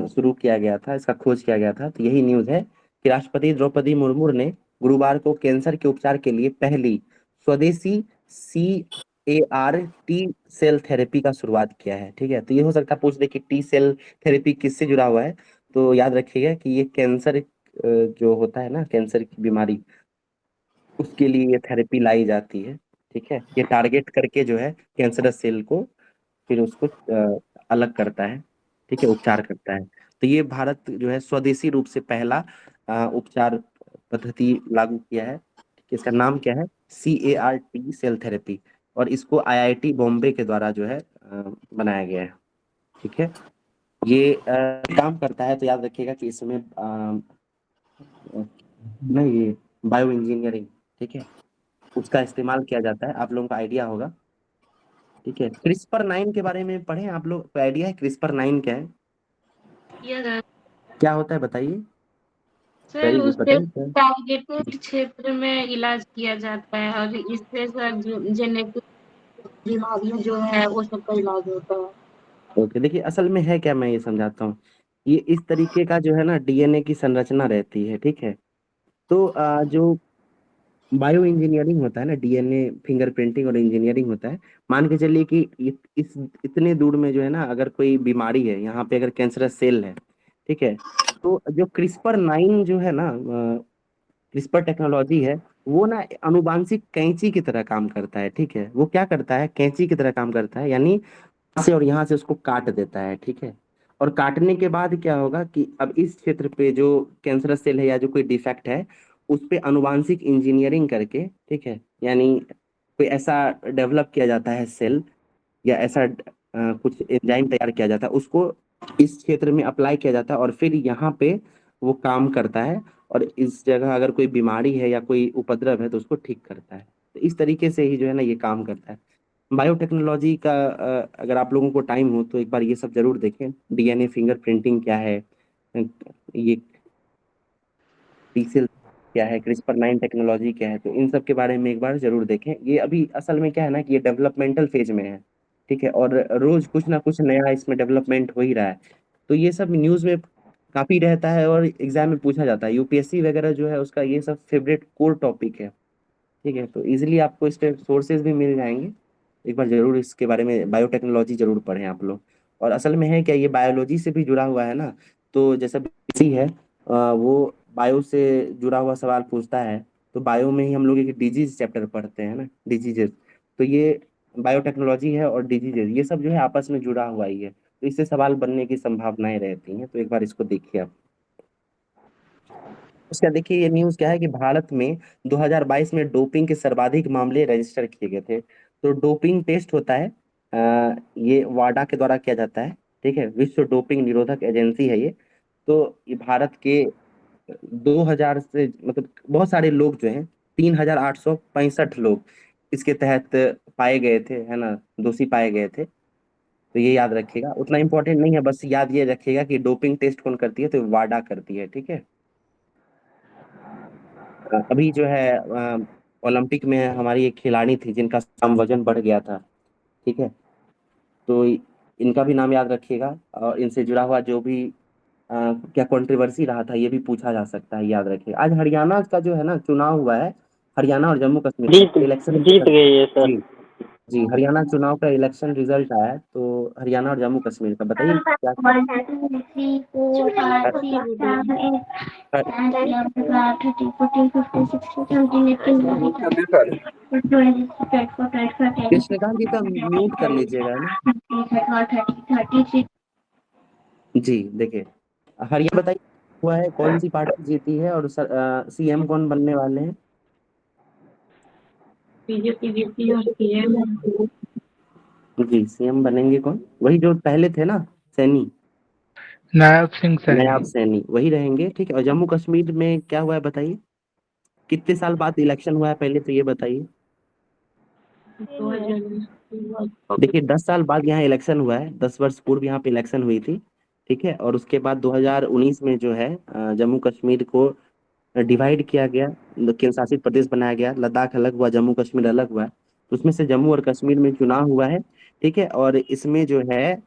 शुरू किया गया था, इसका खोज किया गया था। तो यही न्यूज है कि राष्ट्रपति द्रौपदी मुर्मू ने गुरुवार को कैंसर के उपचार के लिए पहली स्वदेशी CAR टी सेल थेरेपी का शुरुआत किया है, ठीक है। तो ये हो सकता है पूछ दे कि टी सेल थेरेपी किससे जुड़ा हुआ है। तो याद रखिएगा कि ये कैंसर जो होता है ना, कैंसर की बीमारी, उसके लिए ये थेरेपी लाई जाती है। ठीक है, ये टारगेट करके जो है कैंसरस सेल को फिर उसको अलग करता है। ठीक है, उपचार करता है। तो ये भारत जो है स्वदेशी रूप से पहला उपचार पद्धति लागू किया है। इसका नाम क्या है? CAR-T cell therapy. और इसको IIT बॉम्बे के द्वारा जो है बनाया गया है। ठीक है, ये काम करता है तो याद रखिएगा कि इसमें नहीं, ये बायो इंजीनियरिंग, ठीक है, उसका इस्तेमाल किया जाता है। आप लोगों का आइडिया होगा। ठीक है, CRISPR-9 के बारे में पढ़े आप लोग को? आइडिया है CRISPR-9 क्या है? क्या होता है बताइए। सर वेरी गुड, उससे बताइए सर। टारगेटेड क्षेत्र में इलाज किया जाता है और इससे सर जेनेटिक बीमारियां जो है वो सबका इलाज होता है। ओके, देखिए असल में है क्या, मैं ये समझाता हूँ। ये इस तरीके का जो है ना DNA की संरचना रहती है। ठीक है, तो जो बायो इंजीनियरिंग होता है ना, DNA फिंगरप्रिंटिंग और इंजीनियरिंग होता है। मान के चलिए कि इस इतने दूर में जो है ना, अगर कोई बीमारी है, यहाँ पे अगर कैंसरस सेल है, ठीक है, तो जो CRISPR-9 जो है ना, CRISPR टेक्नोलॉजी है, वो ना अनुवांशिक कैंची की तरह काम करता है। ठीक है, वो क्या करता है, कैंची की तरह काम करता है, यानी यहाँ से और यहाँ से उसको काट देता है। ठीक है, और काटने के बाद क्या होगा कि अब इस क्षेत्र पे जो कैंसरस सेल है या जो कोई डिफेक्ट है, उस पे अनुवांशिक इंजीनियरिंग करके, ठीक है, यानी कोई ऐसा डेवलप किया जाता है सेल, या ऐसा कुछ एंजाइम तैयार किया जाता है, उसको इस क्षेत्र में अप्लाई किया जाता है और फिर यहाँ पे वो काम करता है। और इस जगह अगर कोई बीमारी है या कोई उपद्रव है तो उसको ठीक करता है। तो इस तरीके से ही जो है ना ये काम करता है। बायोटेक्नोलॉजी का अगर आप लोगों को टाइम हो तो एक बार ये सब जरूर देखें। DNA फिंगरप्रिंटिंग क्या है, ये टीसेल क्या है, CRISPR-9 टेक्नोलॉजी क्या है, तो इन सब के बारे में एक बार जरूर देखें। ये अभी असल में क्या है ना कि ये डेवलपमेंटल फेज में है। ठीक है, और रोज कुछ ना कुछ नया इसमें डेवलपमेंट हो ही रहा है। तो ये सब न्यूज में काफी रहता है और एग्जाम में पूछा जाता है। UPSC वगैरह जो है उसका ये सब फेवरेट कोर टॉपिक है। ठीक है, तो इजिली आपको इस पे सोर्सेज भी मिल जाएंगे। एक बार जरूर इसके बारे में बायोटेक्नोलॉजी जरूर पढ़ें आप लोग। और असल में है क्या, ये बायोलॉजी से भी जुड़ा हुआ है ना। तो जैसा BSc है, वो बायो से जुड़ा हुआ सवाल पूछता है। तो बायो में ही हम लोग एक डिजीज चैप्टर पढ़ते हैं ना, डिजीजेस। तो ये बायोटेक्नोलॉजी है और डिजीजेस, ये सब जो है आपस में जुड़ा हुआ ही है। तो इससे सवाल बनने की संभावनाएं रहती हैं। तो एक बार इसको देखिए आप। उसका देखिए, ये न्यूज़ क्या है कि भारत में 2022 में डोपिंग के सर्वाधिक मामले रजिस्टर किए गए थे। तो डोपिंग टेस्ट होता है, ये वाडा के द्वारा किया जाता है। ठीक है, विश्व डोपिंग निरोधक एजेंसी है ये। तो ये भारत के 2000 से मतलब बहुत सारे लोग जो हैं, 3865 लोग इसके तहत पाए गए थे, है ना, दोषी पाए गए थे। तो ये याद रखिएगा, उतना इम्पोर्टेंट नहीं है, बस याद ये रखिएगा कि डोपिंग टेस्ट कौन करती है, तो वाडा करती है। ठीक है, अभी जो है ओलंपिक में हमारी एक खिलाड़ी थी जिनका कम वजन बढ़ गया था। ठीक है, तो इनका भी नाम याद रखिएगा। और इनसे जुड़ा हुआ जो भी क्या कंट्रोवर्सी रहा था, ये भी पूछा जा सकता है, याद रखिएगा। आज हरियाणा का जो है ना चुनाव हुआ है, हरियाणा और जम्मू कश्मीर जीत का इलेक्शन। जीत गई है सर। जी, जी, हरियाणा चुनाव का इलेक्शन रिजल्ट आया है, तो हरियाणा और जम्मू कश्मीर का बताइए क्या। कृष्णकांत जी का म्यूट कर लीजिएगा ना। जी, देखिए, हरियाणा बताइए हुआ है, कौन सी पार्टी जीती है और CM कौन बनने वाले हैं? बीजेपी जीती और पीएम जी, CM बनेंगे कौन? वही जो पहले थे ना, सैनी, नायब सिंह नायाब सैनी। सैनी वही रहेंगे। ठीक है, और जम्मू कश्मीर में क्या हुआ है बताइए, कितने साल बाद इलेक्शन हुआ है पहले तो ये बताइए। 2000 देखिए 10 साल बाद यहाँ इलेक्शन हुआ है, 10 वर्ष पूर्व यहाँ पे इलेक्शन हुई थी। ठीक है, और उसके बाद 2019 में जो है जम्मू कश्मीर को डिवाइड किया गया, केंद्र शासित प्रदेश बनाया गया, लद्दाख अलग हुआ, जम्मू कश्मीर अलग हुआ। तो उसमें से जम्मू और कश्मीर में चुनाव हुआ है। ठीक है, और इसमें जो है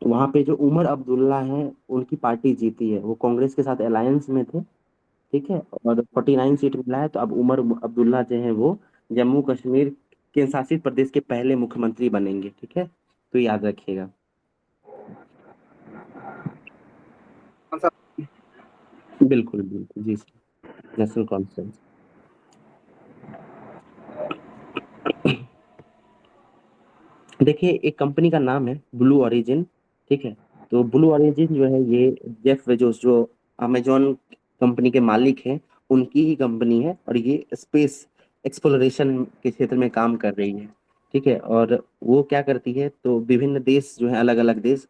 वहाँ पे जो उमर अब्दुल्ला हैं, उनकी पार्टी जीती है। वो कांग्रेस के साथ अलायंस में थे। ठीक है, और 49 सीट मिला है। तो अब उमर अब्दुल्ला जो है वो जम्मू कश्मीर केंद्र शासित प्रदेश के पहले मुख्यमंत्री बनेंगे। ठीक है, तो याद रखिएगा। बिल्कुल बिल्कुल, जी सर, नेशनल कॉन्फ्रेंस। देखिए एक कंपनी का नाम है ब्लू ओरिजिन, ठीक है। तो ब्लू ओरिजिन जो है ये जेफ बेजोस जो अमेजोन कंपनी के मालिक हैं उनकी ही कंपनी है और ये स्पेस एक्सप्लोरेशन के क्षेत्र में काम कर रही है, ठीक है। और वो क्या करती है तो विभिन्न देश जो है अलग अलग देश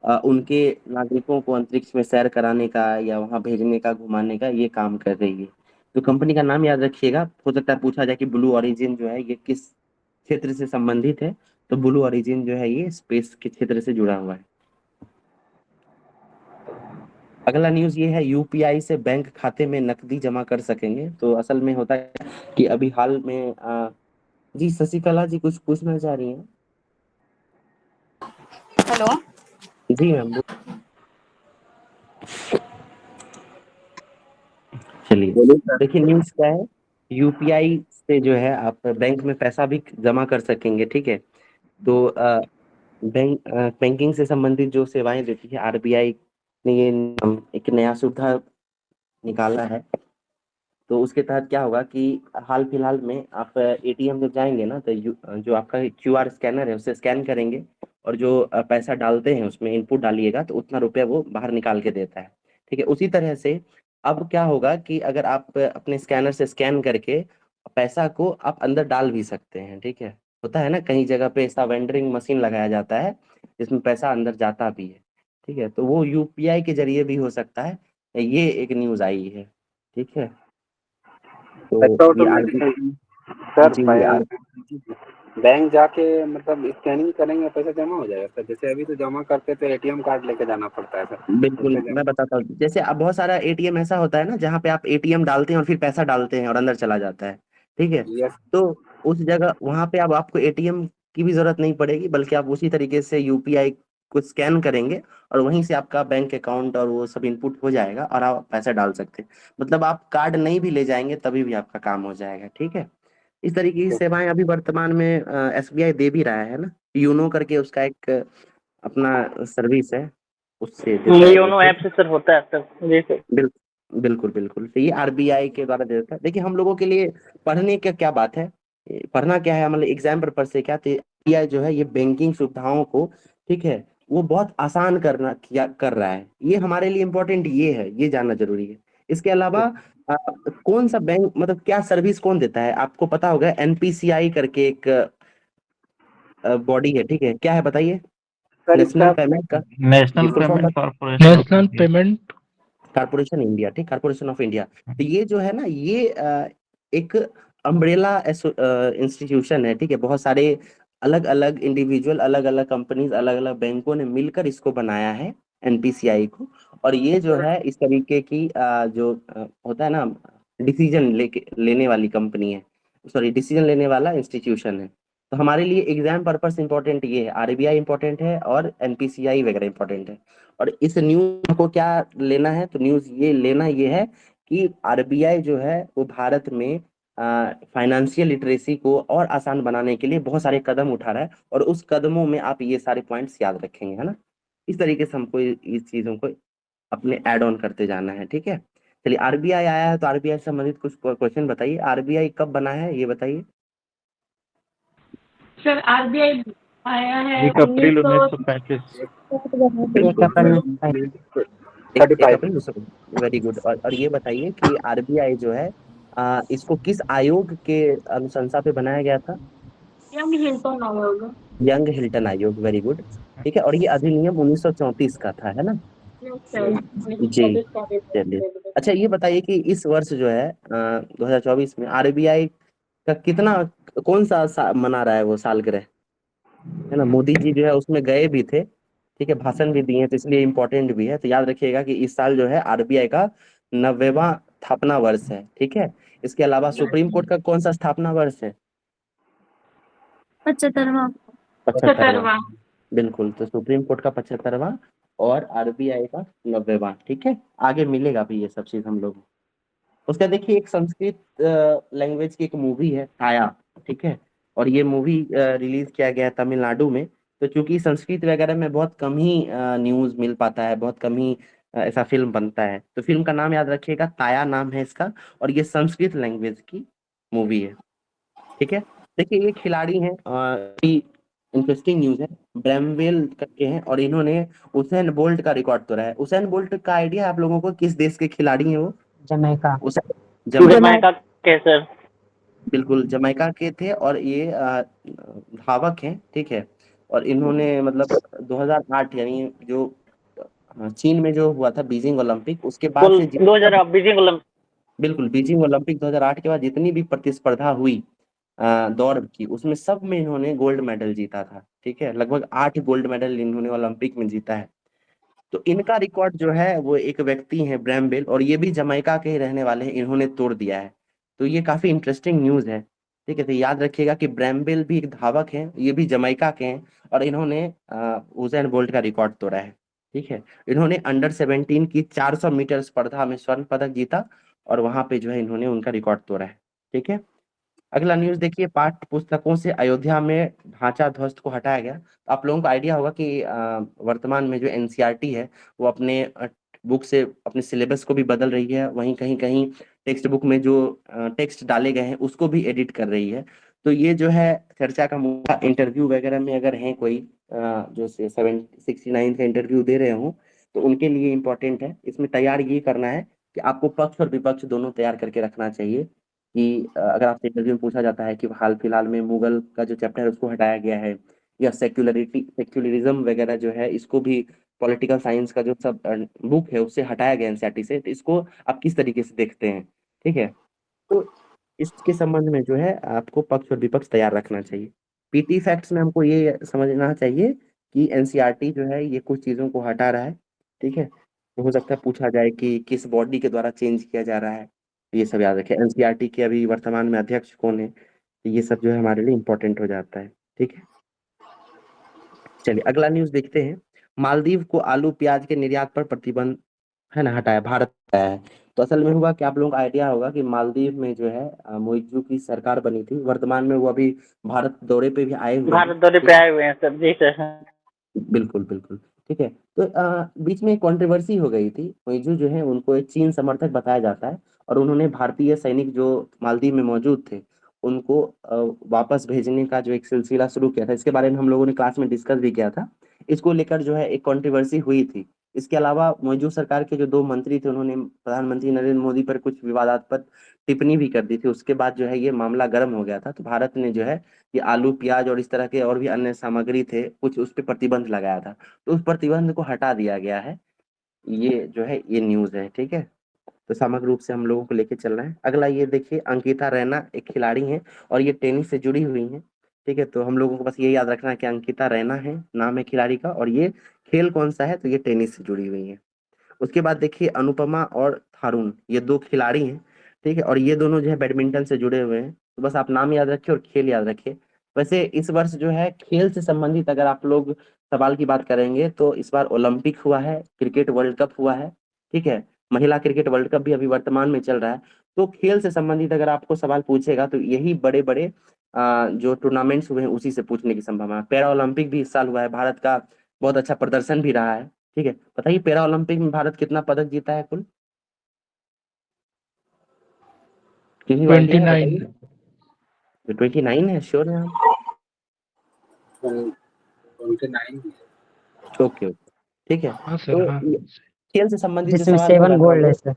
उनके नागरिकों को अंतरिक्ष में सैर कराने का या वहां भेजने का घुमाने का ये काम कर रही है। तो कंपनी का नाम याद रखिएगा, हो सकता है पूछा जाए कि ब्लू ओरिजिन जो है ये किस क्षेत्र से संबंधित है। तो ब्लू ओरिजिन जो है ये स्पेस के क्षेत्र से जुड़ा हुआ है। अगला न्यूज ये है यूपीआई से बैंक खाते में नकदी जमा कर सकेंगे। तो असल में होता है कि अभी हाल में जी शशिकला जी कुछ पूछना चाह रही हैं। हेलो। जी मैम चलिए देखिए न्यूज क्या है। यूपीआई से जो है आप बैंक में पैसा भी जमा कर सकेंगे, ठीक है। तो बैंकिंग से संबंधित जो सेवाएं देती है आरबीआई ने ये एक नया सुविधा निकाला है। तो उसके तहत क्या होगा कि हाल फिलहाल में आप एटीएम जब जाएंगे ना तो जो आपका क्यूआर स्कैनर है उससे स्कैन करेंगे और जो पैसा डालते हैं उसमें इनपुट डालिएगा तो उतना रुपया वो बाहर निकाल के देता है, ठीक है। उसी तरह से अब क्या होगा कि अगर आप अपने स्कैनर से स्कैन करके पैसा को आप अंदर डाल भी सकते हैं, ठीक है। होता है ना कहीं जगह पे ऐसा वेंडरिंग मशीन लगाया जाता है जिसमें पैसा अंदर जाता भी है, ठीक है। तो वो यूपीआई के जरिए भी हो सकता है। ये एक न्यूज आई है, ठीक है। तो पैसा ये ऑटोमेटिक सर जी बैंक जाके मतलब स्कैनिंग करेंगे पैसा जमा हो जाएगा सर। जैसे अभी तो जमा करते थे एटीएम कार्ड लेके जाना पड़ता है सर। बिल्कुल उससे मैं बताता हूँ। जैसे अब बहुत सारा एटीएम ऐसा होता है ना जहाँ पे आप एटीएम डालते हैं और फिर पैसा डालते हैं और अंदर चला जाता है, ठीक है। यस। तो उस जगह वहां पे अब आपको एटीएम की भी जरूरत नहीं पड़ेगी बल्कि आप उसी तरीके से यूपीआई को स्कैन करेंगे और वहीं से आपका बैंक अकाउंट और वो सब इनपुट हो जाएगा और आप पैसा डाल सकते हैं। मतलब आप कार्ड नहीं भी ले जाएंगे तभी भी आपका काम हो जाएगा, ठीक है। इस तरीके की सेवाएं अभी वर्तमान में एसबीआई दे भी रहा है ना। यूनो करके उसका एक अपना सर्विस है, उससे देता है ये योनो ऐप से सर होता है सर जी सर। बिल्कुल बिल्कुल। तो ये आरबीआई के द्वारा देता है। देखिए हम लोगों के लिए पढ़ने का क्या बात है, पढ़ना क्या है मतलब एग्जाम पर्पज से क्या तो आरबीआई जो है ये बैंकिंग सुविधाओं को, ठीक है, वो बहुत आसान कर रहा है। ये हमारे लिए इम्पोर्टेंट ये है, ये जानना जरूरी है। इसके अलावा अ, कौन सा बैंक मतलब क्या सर्विस कौन देता है आपको पता होगा। एनपीसीआई करके एक बॉडी है, ठीक है, क्या है बताइए। सर नेशनल इसका पेमेंट का national full form payment corporation of national India. Payment corporation India, ठीक, कारपोरेशन ऑफ इंडिया। तो ये जो है ना ये एक अम्ब्रेला इंस्टीट्यूशन है, ठीक है। बहुत सारे अलग अलग इंडिविजुअल अलग अलग कंपनीज अलग अलग बैंकों ने मिलकर इसको बनाया है एनपीसीआई को। और ये जो है इस तरीके की जो होता है ना डिसीजन लेने वाली कंपनी है, सॉरी डिसीजन लेने वाला इंस्टीट्यूशन है। तो हमारे लिए एग्जाम पर्पस इंपॉर्टेंट ये है, आरबीआई इंपॉर्टेंट है और एनपीसीआई वगैरह इंपॉर्टेंट है। और इस न्यूज को क्या लेना है तो न्यूज ये लेना ये है कि आरबीआई जो है वो भारत में फाइनेंशियल लिटरेसी को और आसान बनाने के लिए बहुत सारे कदम उठा रहा है और उस कदमों में आप ये सारे पॉइंट्स याद रखेंगे, है ना। इस तरीके से हमको इस चीजों को अपने ऐड ऑन करते जाना है, ठीक है। चलिए आरबीआई आया है तो आरबीआई से संबंधित कुछ क्वेश्चन बताइए। आरबीआई कब बना है ये बताइए। सर आरबीआई आया है 1 अप्रैल 1900 1935। एक अप्रैल एक 35। अप्रैल वेरी गुड। और ये बताइए कि आरबीआई जो है इसको किस आयोग के अनुशंसा पे बनाया गया था। यंग हिल्टन आयोग। यंग हिल्टन आयोग, वेरी गुड, ठीक है। और ये अधिनियम 1934 का था, है ना। यस सर जी 1924 का चलिए। अच्छा ये बताइए कि इस वर्ष जो है 2024 में आरबीआई का कितना कौन सा मना रहा है वो सालगिरह, है ना। मोदी जी जो है उसमें गए भी थे, ठीक है, भाषण भी दिए तो इसलिए इम्पोर्टेंट भी है। तो याद रखिएगा कि इस साल जो है आरबीआई का 90वां स्थापना वर्ष है, ठीक है। इसके अलावा सुप्रीम कोर्ट का कौन सा स्थापना वर्ष है। 75वां 75वां, बिल्कुल। तो सुप्रीम कोर्ट का 75वां और आरबीआई का 90वां, ठीक है। आगे मिलेगा भी ये सब चीज हम लोग। उसका देखिए एक संस्कृत लैंग्वेज की एक मूवी है काया, ठीक है। और ये मूवी रिलीज किया गया है तमिलनाडु में। तो चूंकि संस्कृत वगैरह में बहुत कम ही न्यूज मिल पाता है, बहुत कम ही ऐसा फिल्म बनता है। तो फिल्म का नाम याद रखिएगा, काया नाम है इसका। और ये संस्कृत लैंग्वेज की मूवी है, ठीक है। देखिए ये खिलाड़ी हैं इंटरेस्टिंग न्यूज है। ब्रैमवेल करके हैं और इन्होंने उसेन बोल्ट का रिकॉर्ड तोड़ा है। उसेन बोल्ट का आइडिया है आप लोगों को, किस देश के खिलाड़ी हैं वो? जमैका। जमैका के सर। बिल्कुल जमैका के थे और ये धावक हैं, ठीक है। और इन्होंने मतलब 2008 यानी जो चीन में जो हुआ था बीजिंग ओलंपिक, उसके बाद से 2000 बीजिंग ओलंपिक। बिल्कुल बीजिंग ओलंपिक 2008 के बाद जितनी भी प्रतिस्पर्धा हुई दौड़ की, उसमें सब में इन्होंने गोल्ड मेडल जीता था, ठीक है। लगभग 8 गोल्ड मेडल इन्होंने ओलंपिक में जीता है। तो इनका रिकॉर्ड जो है वो एक व्यक्ति है ब्रैमवेल, और ये भी जमैका के ही रहने वाले हैं, इन्होंने तोड़ दिया है। तो ये काफी इंटरेस्टिंग न्यूज है, ठीक है। तो याद रखिएगा कि ब्रैमवेल भी एक धावक हैं, ये भी जमैका के हैं, और इन्होंने उसेन बोल्ट का रिकॉर्ड तोड़ा है, ठीक है। इन्होंने अंडर 17 की 400 मीटर स्पर्धा में स्वर्ण पदक जीता, और वहां पे जो है इन्होंने उनका रिकॉर्ड तोड़ा है, ठीक है। अगला न्यूज देखिए, पाठ्य पुस्तकों से अयोध्या में ढांचा ध्वस्त को हटाया गया। तो आप लोगों को आइडिया होगा कि वर्तमान में जो एनसीईआरटी है वो अपने बुक से अपने सिलेबस को भी बदल रही है, वहीं कहीं कहीं टेक्स्ट बुक में जो टेक्स्ट डाले गए हैं उसको भी एडिट कर रही है। तो ये जो है चर्चा का मुद्दा, इंटरव्यू वगैरह में अगर है कोई जो 769 का इंटरव्यू दे रहे हो तो उनके लिए इम्पोर्टेंट है। इसमें तैयार ये करना है कि आपको पक्ष और विपक्ष दोनों तैयार करके रखना चाहिए कि अगर आपसे इंटरव्यू में पूछा जाता है कि हाल फिलहाल में मुगल का जो चैप्टर है उसको हटाया गया है, या सेक्युलरिज्म वगैरह जो है इसको भी, पॉलिटिकल साइंस का जो सब बुक है उससे हटाया गया एनसीईआरटी से, तो इसको आप किस तरीके से देखते हैं, ठीक है। तो इसके संबंध में जो है आपको पक्ष और विपक्ष तैयार रखना चाहिए। पीटी फैक्ट्स में हमको ये समझना चाहिए कि एनसीईआरटी जो है ये कुछ चीजों को हटा रहा है, ठीक है। तो हो सकता है पूछा जाए कि किस बॉडी के द्वारा चेंज किया जा रहा है, तो ये सब याद रखें। एनसीईआरटी के अभी वर्तमान में अध्यक्ष कौन है, तो ये सब जो है हमारे लिए इंपॉर्टेंट हो जाता है, ठीक है। चलिए अगला न्यूज देखते हैं। मालदीव को आलू प्याज के निर्यात पर प्रतिबंध है ना हटाया, भारत हटाया है। तो असल में हुआ कि आप लोगों को आइडिया होगा कि मालदीव में जो है मोइजू की सरकार बनी थी, वर्तमान में वो अभी भारत दौरे पे भी आए हुए हैं। भारत दौरे पे आए हुए हैं सर। जी सर। बिल्कुल बिल्कुल, ठीक है। तो बीच में कंट्रोवर्सी हो गई थी। मोइजू जो है उनको एक चीन समर्थक बताया जाता है, और उन्होंने भारतीय सैनिक जो मालदीव में मौजूद थे उनको वापस भेजने का जो एक सिलसिला शुरू किया था। इसके बारे में हम लोगों ने क्लास में डिस्कस भी किया था। इसको लेकर जो है एक कंट्रोवर्सी हुई थी। इसके अलावा मौजूद सरकार के जो 2 मंत्री थे उन्होंने प्रधानमंत्री नरेंद्र मोदी पर कुछ विवादास्पद टिप्पणी भी कर दी थी। उसके बाद जो है ये मामला गर्म हो गया था। तो भारत ने जो है ये आलू प्याज और इस तरह के और भी अन्य सामग्री थे कुछ, उस पर प्रतिबंध लगाया था। तो उस प्रतिबंध को हटा दिया गया है। ये जो है ये न्यूज है, ठीक है। तो समग्र रूप से हम लोगों को लेके चलना है। अगला ये देखिए, अंकिता रैना एक खिलाड़ी हैं और ये टेनिस से जुड़ी हुई हैं, ठीक है। तो हम लोगों को बस ये याद रखना है कि अंकिता रैना है नाम है खिलाड़ी का, और ये खेल कौन सा है, तो ये टेनिस से जुड़ी हुई है। उसके बाद देखिए अनुपमा और थारून, ये 2 खिलाड़ी हैं, ठीक है। और ये दोनों जो है बैडमिंटन से जुड़े हुए हैं। तो बस आप नाम याद रखिए और खेल याद रखिए। वैसे इस वर्ष जो है खेल से संबंधित अगर आप लोग सवाल की बात करेंगे तो इस बार ओलंपिक हुआ है, क्रिकेट वर्ल्ड कप हुआ है, ठीक है। महिला क्रिकेट वर्ल्ड कप भी अभी वर्तमान में चल रहा है। तो खेल से संबंधित अगर आपको सवाल पूछेगा तो यही बड़े बड़े जो टूर्नामेंट्स हुए हैं उसी से पूछने की संभावना है। पैरा ओलंपिक भी इस साल हुआ है, भारत का बहुत अच्छा प्रदर्शन भी रहा है, ठीक है। बताइए पैरा ओलंपिक में भारत कितना पदक जीता है कुल? किसी को आइडिया है? 29। बताइए। 29 है, श्योर है आप? 29 ओके ओके, ठीक है। हाँ सर, तो हाँ। खेल से संबंधित जो जिसमें सवाल 7 होगा तो गोल्ड है सर।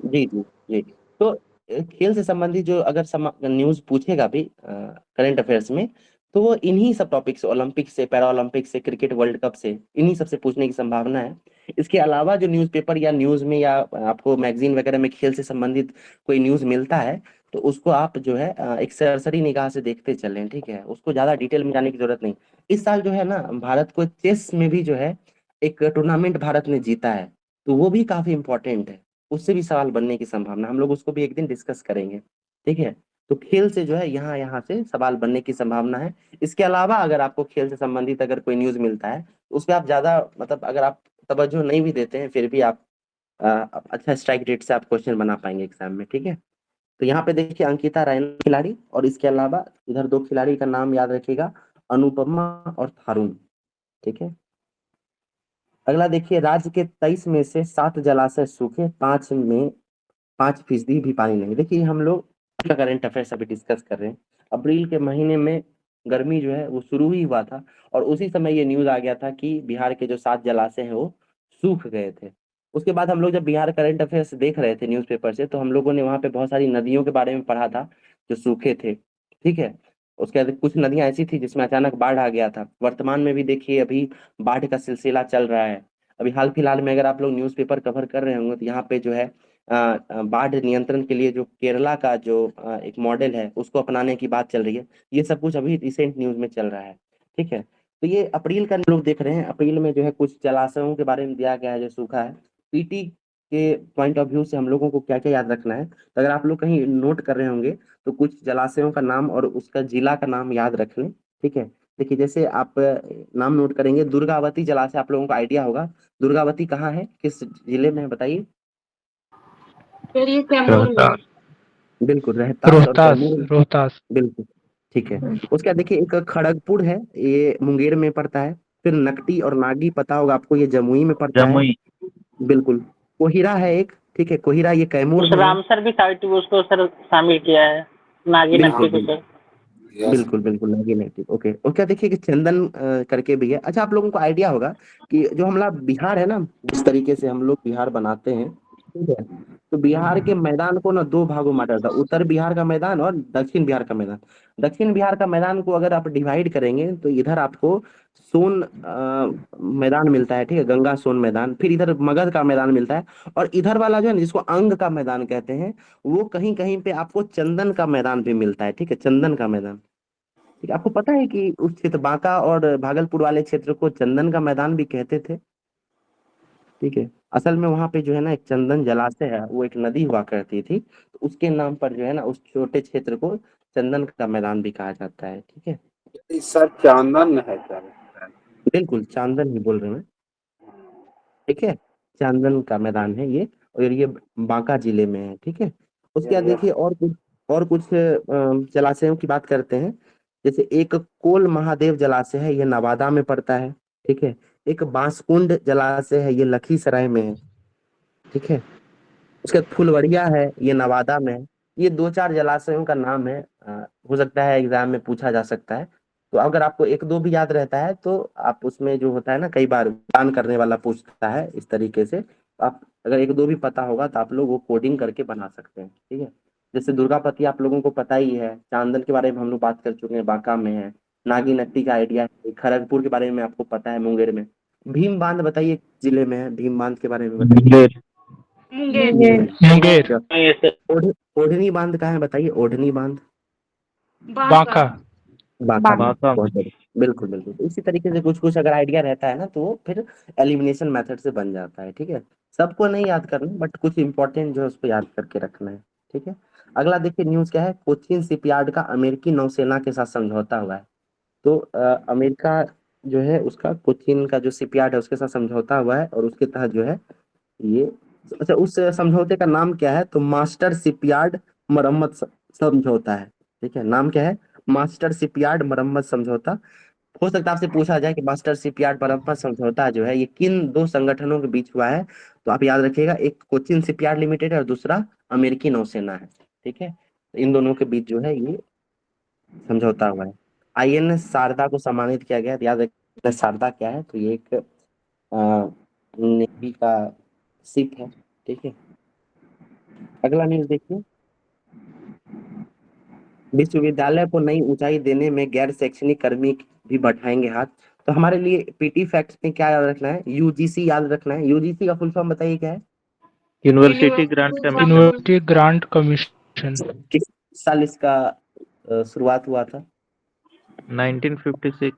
जी जी जी। तो खेल से संबंधित जो अगर न्यूज पूछेगा भी करंट अफेयर्स में, तो वो इन्हीं सब टॉपिक से, ओलंपिक से, पैरा ओलंपिक से, क्रिकेट वर्ल्ड कप से, इन्हीं सब से पूछने की संभावना है। इसके अलावा जो न्यूज़पेपर या न्यूज में या आपको मैगजीन वगैरह में खेल से संबंधित कोई न्यूज मिलता है तो उसको आप जो है एक सरसरी निगाह से देखते चलें, ठीक है। उसको ज्यादा डिटेल में जाने की जरूरत नहीं। इस साल जो है ना भारत को चेस में भी जो है एक टूर्नामेंट भारत ने जीता है, तो वो भी काफी इंपॉर्टेंट है। उससे भी सवाल बनने की संभावना, हम लोग उसको भी एक दिन डिस्कस करेंगे, ठीक है। तो खेल से जो है यहाँ यहाँ से सवाल बनने की संभावना है। इसके अलावा अगर आपको खेल से संबंधित अगर कोई न्यूज मिलता है तो उस पर आप ज्यादा मतलब अगर आप तवज्जो नहीं भी देते हैं फिर भी आप अच्छा स्ट्राइक रेट से आप क्वेश्चन बना पाएंगे एग्जाम में, ठीक है। तो यहाँ पे देखिए अंकिता रैना खिलाड़ी, और इसके अलावा इधर 2 खिलाड़ी का नाम याद रखिएगा, अनुपमा और थारून, ठीक है। अगला देखिए, राज्य के 23 में से 7 जलाशय सूखे, 5 में 5% भी पानी नहीं। देखिए हम लोग का करंट अफेयर्स अभी डिस्कस कर रहे हैं। अप्रैल के महीने में गर्मी जो है वो शुरू ही हुआ था, और उसी समय ये न्यूज आ गया था कि बिहार के जो 7 जलाशय हैं वो सूख गए थे। उसके बाद हम लोग जब बिहार करंट अफेयर्स देख रहे थे न्यूज़पेपर से, तो हम लोगों ने वहाँ पे बहुत सारी नदियों के बारे में पढ़ा था जो सूखे थे, ठीक है। उसके बाद कुछ नदियां ऐसी थी जिसमें अचानक बाढ़ आ गया था। वर्तमान में भी देखिए अभी बाढ़ का सिलसिला चल रहा है। अभी हाल फिलहाल में अगर आप लोग न्यूज़पेपर कवर कर रहे होंगे तो यहाँ पे जो है बाढ़ नियंत्रण के लिए जो केरला का जो एक मॉडल है उसको अपनाने की बात चल रही है। ये सब कुछ अभी रिसेंट न्यूज में चल रहा है, ठीक है। तो ये अप्रैल का लोग देख रहे हैं, अप्रैल में जो है कुछ जलाशयों के बारे में दिया गया है जो सूखा है। पीटी के पॉइंट ऑफ व्यू से हम लोगों को क्या क्या याद रखना है, तो अगर आप लोग कहीं नोट कर रहे होंगे तो कुछ जलाशयों का नाम और उसका जिला का नाम याद रख लें, ठीक है। देखिए जैसे आप नाम नोट करेंगे, दुर्गावती जलाशय आप लोगों को आइडिया होगा। दुर्गावती कहाँ है, किस जिले में है बताइए? फिर ये कैमूर में। बिल्कुल, रोहतास और रोहतास कैमूर, रोहतास बिल्कुल, ठीक है। उसके बाद देखिए एक खड़गपुर है, ये मुंगेर में पड़ता है। फिर नकटी और नागी पता होगा आपको, ये जमुई में पड़ता है। जमुई। बिल्कुल। कोहिरा है एक, ठीक है, कोहिरा ये कैमूर उस में है। रामसर भी साइट उसको सर शामिल किया है, नागी नक्की को सर। बिल्कुल बिल्कुल नागी नेटिव, ओके। और क्या देखिए कि चंदन करके भी है। अच्छा, आप लोगों को आइडिया होगा कि जो हमारा बिहार है ना, जिस तरीके से हम लोग बिहार बनाते हैं, ठीक है, तो बिहार के मैदान को ना 2 भागों में बांटा जाता है, उत्तर बिहार का मैदान और दक्षिण बिहार का मैदान। दक्षिण बिहार का मैदान को अगर आप डिवाइड करेंगे तो इधर आपको सोन मैदान मिलता है, ठीक है, गंगा सोन मैदान। फिर इधर मगध का मैदान मिलता है, और इधर वाला जो है ना जिसको अंग का मैदान कहते हैं, वो कहीं कहीं पे आपको चंदन का मैदान भी मिलता है, ठीक है, चंदन का मैदान। ठीक है, आपको पता है कि उस क्षेत्र बांका और भागलपुर वाले क्षेत्र को चंदन का मैदान भी कहते थे, ठीक है। असल में वहां पे जो है ना एक चंदन जलाशय है, वो एक नदी हुआ करती थी, तो उसके नाम पर जो है ना उस छोटे क्षेत्र को चंदन का मैदान भी कहा जाता है, ठीक है। सर चांदन है सर। बिल्कुल चांदन ही बोल रहे हैं, ठीक है, चांदन का मैदान है ये, और ये बांका जिले में है, ठीक है। उसके बाद देखिए और कुछ जलाशयों की बात करते हैं। जैसे एक कोल महादेव जलाशय है, ये नवादा में पड़ता है, ठीक है। एक बांसकुंड जलाशय है, ये लखीसराय में है, ठीक है। उसके बाद फुलवड़िया है, ये नवादा में है। ये 2-4 जलाशयों का नाम है, हो सकता है एग्जाम में पूछा जा सकता है। तो अगर आपको 1-2 भी याद रहता है तो आप उसमें जो होता है ना, कई बार दान करने वाला पूछता है इस तरीके से, तो आप अगर 1-2 भी पता होगा तो आप लोग वो कोडिंग करके बना सकते हैं, ठीक है। जैसे दुर्गापति आप लोगों को पता ही है, चांदन के बारे में हम लोग बात कर चुके हैं, बांका में है। नागी नट्टी का आइडिया है, खड़गपुर के बारे में आपको पता है, मुंगेर में। भीम बांध बताइए जिले में है, भीम बांध के बारे में बताइए। मुंगेर। मुंगेर। ये सर ओढ़नी बांध कहाँ है बताइए, ओढ़नी बांध? बांका। बांका में। बांका में। बहुत बढ़िया, बिल्कुल बिल्कुल। तो इसी तरीके से कुछ कुछ अगर आइडिया रहता है ना तो वो फिर एलिमिनेशन मेथड से बन जाता है, ठीक है। सबको नहीं याद करना, बट कुछ इंपॉर्टेंट जो है उसको याद करके रखना है, ठीक है। अगला देखिए न्यूज क्या है, कोचीन शिपयार्ड का अमेरिकी नौसेना के साथ समझौता हुआ है। तो अमेरिका जो है उसका कोचीन का जो शिपयार्ड है उसके साथ समझौता हुआ है, और उसके तहत जो है ये, अच्छा, उस समझौते का नाम क्या है, तो मास्टर शिपयार्ड मरम्मत समझौता है, ठीक है। नाम क्या है, मास्टर शिपयार्ड मरम्मत समझौता। हो सकता है आपसे पूछा जाए कि मास्टर शिपयार्ड मरम्मत समझौता जो है ये किन 2 संगठनों के बीच हुआ है, तो आप याद रखिएगा, एक कोचिन शिपयार्ड लिमिटेड है और दूसरा अमेरिकी नौसेना है, ठीक है। तो इन दोनों के बीच जो है ये समझौता हुआ है। आईएनएस शारदा को सम्मानित किया गया, तो याद रखिए शारदा क्या है, तो ये एक नेवी का शिप है, ठीक है। अगला न्यूज देखिए, विश्वविद्यालय को नई ऊंचाई देने में गैर शैक्षणिक कर्मी भी बढ़ाएंगे हाथ। तो हमारे लिए पीटी फैक्ट्स में क्या याद रखना है, यूजीसी याद रखना है। यूजीसी का फुल फॉर्म बताइए क्या है? University grant commission. University grant commission. किस साल इसका शुरुआत हुआ था? 1956।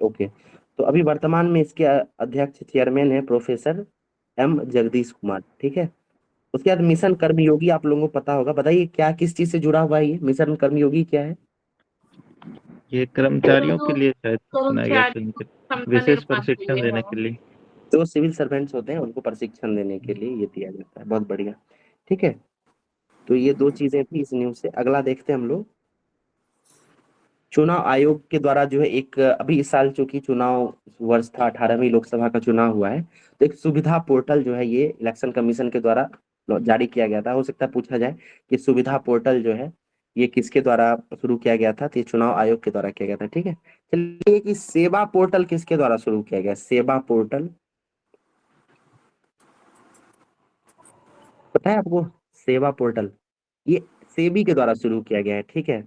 ओके। तो अभी वर्तमान में इसके अध्यक्ष चेयरमैन है प्रोफेसर एम जगदीश कुमार, ठीक है। उसके बाद मिशन कर्मयोगी आप लोगों को पता होगा, बताइए क्या किस चीज से जुड़ा हुआ है ये मिशन कर्मयोगी क्या है? ये कर्मचारियों के लिए शायद बनाया गया था, कर्मचारी विशेष प्रशिक्षण देने के लिए। जो सिविल सर्वेंट्स होते हैं उनको प्रशिक्षण देने के लिए ये दिया जाता है, बहुत बढ़िया, ठीक है। तो ये 2 चीजें थी इस न्यूज से। अगला देखते हैं हम लोग, चुनाव आयोग के द्वारा जो है एक, अभी इस साल चूंकि चुनाव वर्ष था, 18वीं लोकसभा का चुनाव हुआ है, तो एक सुविधा पोर्टल जो है ये इलेक्शन कमीशन के द्वारा जारी किया गया था। हो सकता है पूछा जाए कि सुविधा पोर्टल जो है ये किसके द्वारा शुरू किया गया था? तो ये चुनाव आयोग के द्वारा किया गया था। ठीक है, चलिए कि सेवा पोर्टल किसके द्वारा शुरू किया गया? सेवा पोर्टल पता है आपको? सेवा पोर्टल ये सेबी के द्वारा शुरू किया गया है। ठीक है,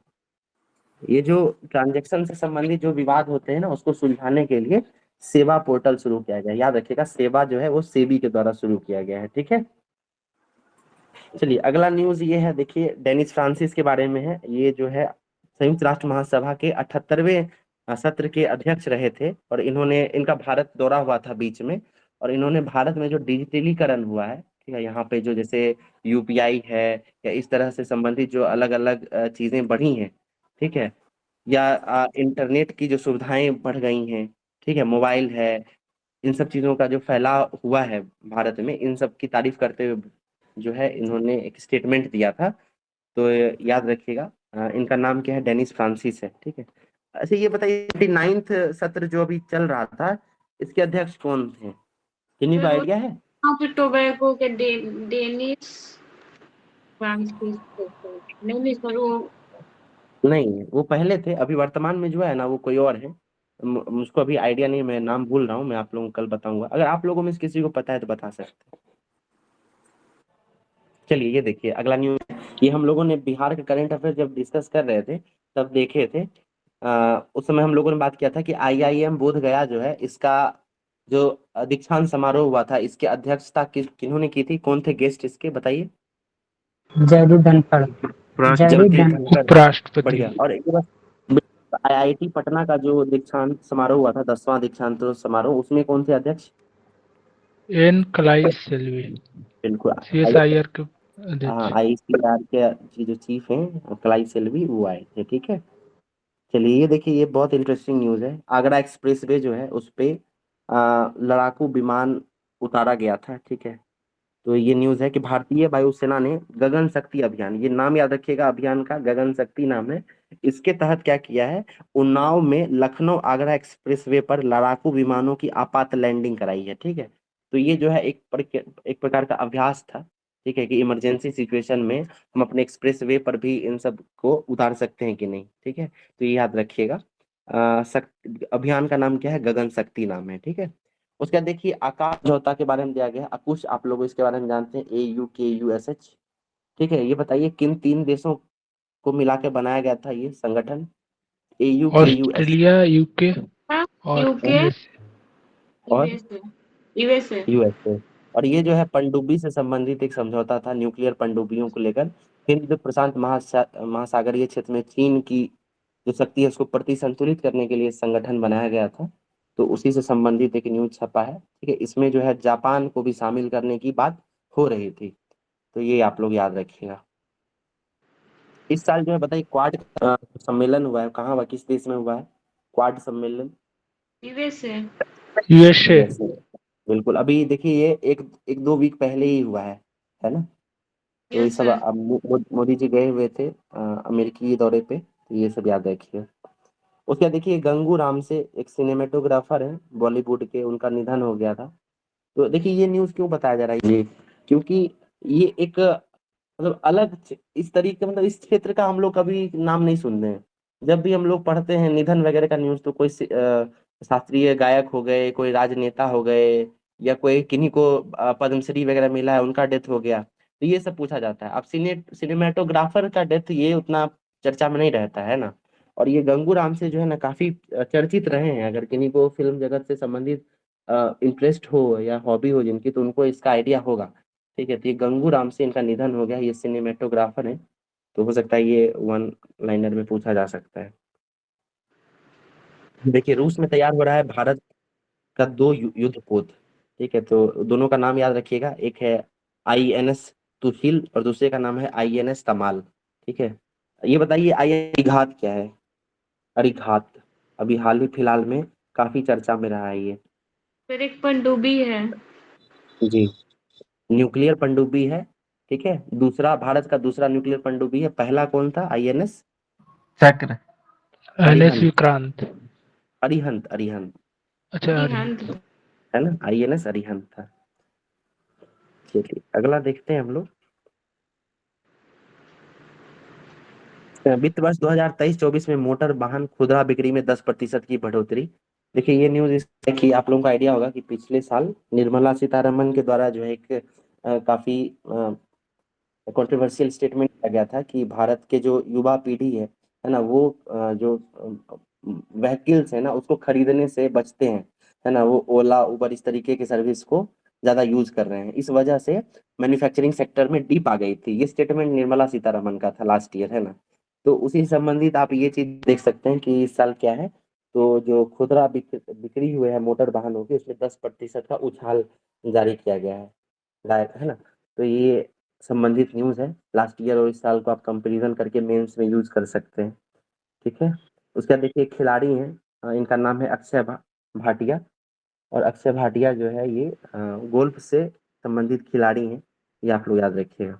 ये जो ट्रांजैक्शन से संबंधित जो विवाद होते हैं ना, उसको सुलझाने के लिए सेवा पोर्टल शुरू किया गया है। याद रखिएगा, सेवा जो है वो सेबी के द्वारा शुरू किया गया है। ठीक है, चलिए अगला न्यूज ये है, देखिए डेनिस फ्रांसिस के बारे में है। ये जो है संयुक्त राष्ट्र महासभा के 78वें सत्र के अध्यक्ष रहे थे, और इन्होंने, इनका भारत दौरा हुआ था बीच में, और इन्होंने भारत में जो डिजिटलीकरण हुआ है, ठीक है, यहाँ पे जो जैसे यूपीआई है या इस तरह से संबंधित जो अलग अलग चीजें बढ़ी हैं, ठीक है, या इंटरनेट की जो सुविधाएं बढ़ गई हैं, ठीक है, मोबाइल है, इन सब चीजों का जो फैलाव हुआ है भारत में, इन सब की तारीफ करते हुए जो है इन्होंने एक स्टेटमेंट दिया था। तो याद रखिएगा, इनका नाम क्या है? डेनिस फ्रांसिस है। ठीक है, अच्छा ये बताइए 89th सत्र जो अभी चल रहा था, इसके अध्यक्ष कौन थे? किन्हीं को आइडिया है? हाँ, फिर टोबैगो के डेनिस फ्रांसिस नहीं सर, वो नहीं, वो पहले थे। अभी वर्तमान में जो है ना वो कोई और है। मुझको अभी आइडिया नहीं, मैं नाम भूल रहा हूँ, मैं आप लोगों को कल बताऊंगा। अगर आप लोगों में से किसी को पता है तो बता सकते हैं। चलिए ये देखिए अगला न्यूज, ये हम लोगों ने बिहार के करंट अफेयर जब डिस्कस कर रहे थे तब देखे थे। उस समय हम लोगों ने बात किया था कि आईआईएम बोध गया जो है, इसका जो दीक्षांत समारोह हुआ था, इसके अध्यक्षता किन्होंने की थी? कौन थे गेस्ट इसके, बताइए? जगदीप धनखड़। जगदीप उपराष्ट्रपति। धनखड़, बढ़िया। और एक बार आईआईटी पटना का जो दीक्षांत समारोह हुआ था, 10वां दीक्षांत समारोह, उसमें कौन थे अध्यक्ष? एन कलाई सेल्वी, बिल्कुल, सीएसआईआर के हाँ, अध्यक्ष। आईसीआर के जो चीफ हैं कलाई सेल्वी, वो आए थे। ठीक है, चलिए ये देखिए, ये बहुत इंटरेस्टिंग न्यूज है। आगरा एक्सप्रेसवे जो है उस पे लड़ाकू विमान उतारा गया था। ठीक है, तो ये न्यूज है कि भारतीय वायुसेना ने गगन शक्ति अभियान, ये नाम याद रखिएगा अभियान का, गगन शक्ति नाम है। इसके तहत क्या किया है? उन्नाव में लखनऊ आगरा एक्सप्रेसवे पर लड़ाकू विमानों की आपात लैंडिंग कराई है। ठीक है, तो ये जो है एक प्रकार का अभ्यास था। ठीक है, कि इमरजेंसी सिचुएशन में हम अपने एक्सप्रेसवे पर भी इन सब को उतार सकते हैं कि नहीं। ठीक है, तो ये याद रखिएगा। अभियान का नाम क्या है? गगन शक्ति नाम है। ठीक है, उसके बाद देखिए आकाश समझौता के बारे में दिया गया है। कुछ आप लोग इसके बारे में जानते हैं, AUKUSH। ठीक है, ये बताइए किन 3 देशों को मिला के बनाया गया था ये संगठन? AUKUS ऑस्ट्रेलिया, यूके और यूके, और यूएसए। USA। और ये जो है पनडुब्बी से संबंधित एक समझौता था, न्यूक्लियर पनडुब्बियों को लेकर। हिंद प्रशांत महासागरीय क्षेत्र में चीन की जो शक्ति है उसको संतुलित करने के लिए संगठन बनाया गया था। तो उसी से संबंधित एक न्यूज छपा है। ठीक है, इसमें जो है जापान को भी शामिल करने की बात हो रही थी। तो ये आप लोग याद रखिएगा। इस साल जो है बताइए क्वाड सम्मेलन हुआ है, कहाँ हुआ, किस देश में हुआ है क्वाड सम्मेलन? यूएसए। यूएसए। USA। बिल्कुल, अभी देखिए ये एक 2 वीक पहले ही हुआ है ना? तो ये यस सब सर। मोदी जी गए हुए थे अमेरिकी दौरे पे, तो ये सब याद रखिए। उसके बाद देखिए गंगू राम से, एक सिनेमेटोग्राफर है बॉलीवुड के, उनका निधन हो गया था। तो देखिए ये न्यूज क्यों बताया जा रहा है ये, क्योंकि ये एक मतलब अलग इस तरीके, मतलब इस क्षेत्र का हम लोग कभी नाम नहीं सुनते हैं। जब भी हम लोग पढ़ते हैं निधन वगैरह का न्यूज, तो कोई शास्त्रीय गायक हो गए, कोई राजनेता हो गए, या कोई किन्हीं को पद्मश्री वगैरह मिला है, उनका डेथ हो गया, तो ये सब पूछा जाता है। अब सिनेमेटोग्राफर का डेथ ये उतना चर्चा में नहीं रहता है ना। और ये गंगू राम से जो है ना काफी चर्चित रहे हैं। अगर किन्हीं को फिल्म जगत से संबंधित इंटरेस्ट हो या हॉबी हो जिनकी, तो उनको इसका आइडिया होगा। ठीक है, तो ये गंगू राम से इनका निधन हो गया। ये सिनेमेटोग्राफर है, तो हो सकता है ये 1 लाइनर में पूछा जा सकता है। देखिए रूस में तैयार हो रहा है भारत का 2 युद्धपोत। ठीक है, तो दोनों का नाम याद रखिएगा, एक है INS तुशिल और दूसरे का नाम है INS तमाल। ठीक है, ये बताइए INS अरिघात क्या है? अरिघात अभी हाल ही फिलहाल में काफी चर्चा में रहा है ये। फिर एक पनडुब्बी है। जी, न्यूक्लियर पनडुब्बी है। ठीक है, दूसरा भारत का दूसरा न्यूक्लियर पनडुब्बी है। पहला कौन था? INS चक्र। एनएस विक्रांत। अरिहंत, अरिहंत अच्छा, अरिहंत। है ना, INS अरिहंत था। चलिए अगला देखते हैं हम लोग। वित्त वर्ष 2023-24 में मोटर वाहन खुदरा बिक्री में 10% की बढ़ोतरी। देखिए ये न्यूज इसलिए कि आप लोगों को आइडिया होगा कि पिछले साल निर्मला सीतारमन के द्वारा जो है एक काफी कंट्रोवर्शियल स्टेटमेंट किया गया था कि भारत के जो युवा पीढ़ी है ना, वो जो व्हीकल्स है ना उसको खरीदने से बचते हैं, है ना, वो ओला उबर इस तरीके के सर्विस को ज्यादा यूज कर रहे हैं। इस वजह से मैन्युफैक्चरिंग सेक्टर में डिप आ गई थी। ये स्टेटमेंट निर्मला सीतारमन का था लास्ट ईयर, है ना। तो उसी संबंधित आप ये चीज देख सकते हैं कि इस साल क्या है, तो जो खुदरा बिक्री हुए हैं मोटर वाहनों की उसमें 10% का उछाल जारी किया गया है, लायक है ना। तो ये संबंधित न्यूज है लास्ट ईयर और इस साल को आप कंपैरिजन करके मेंस में यूज कर सकते हैं, ठीक है। उसके बाद देखिए एक खिलाड़ी हैं, इनका नाम है अक्षय भाटिया। और अक्षय भाटिया जो है ये गोल्फ से संबंधित खिलाड़ी हैं, ये आप लोग याद रखिएगा।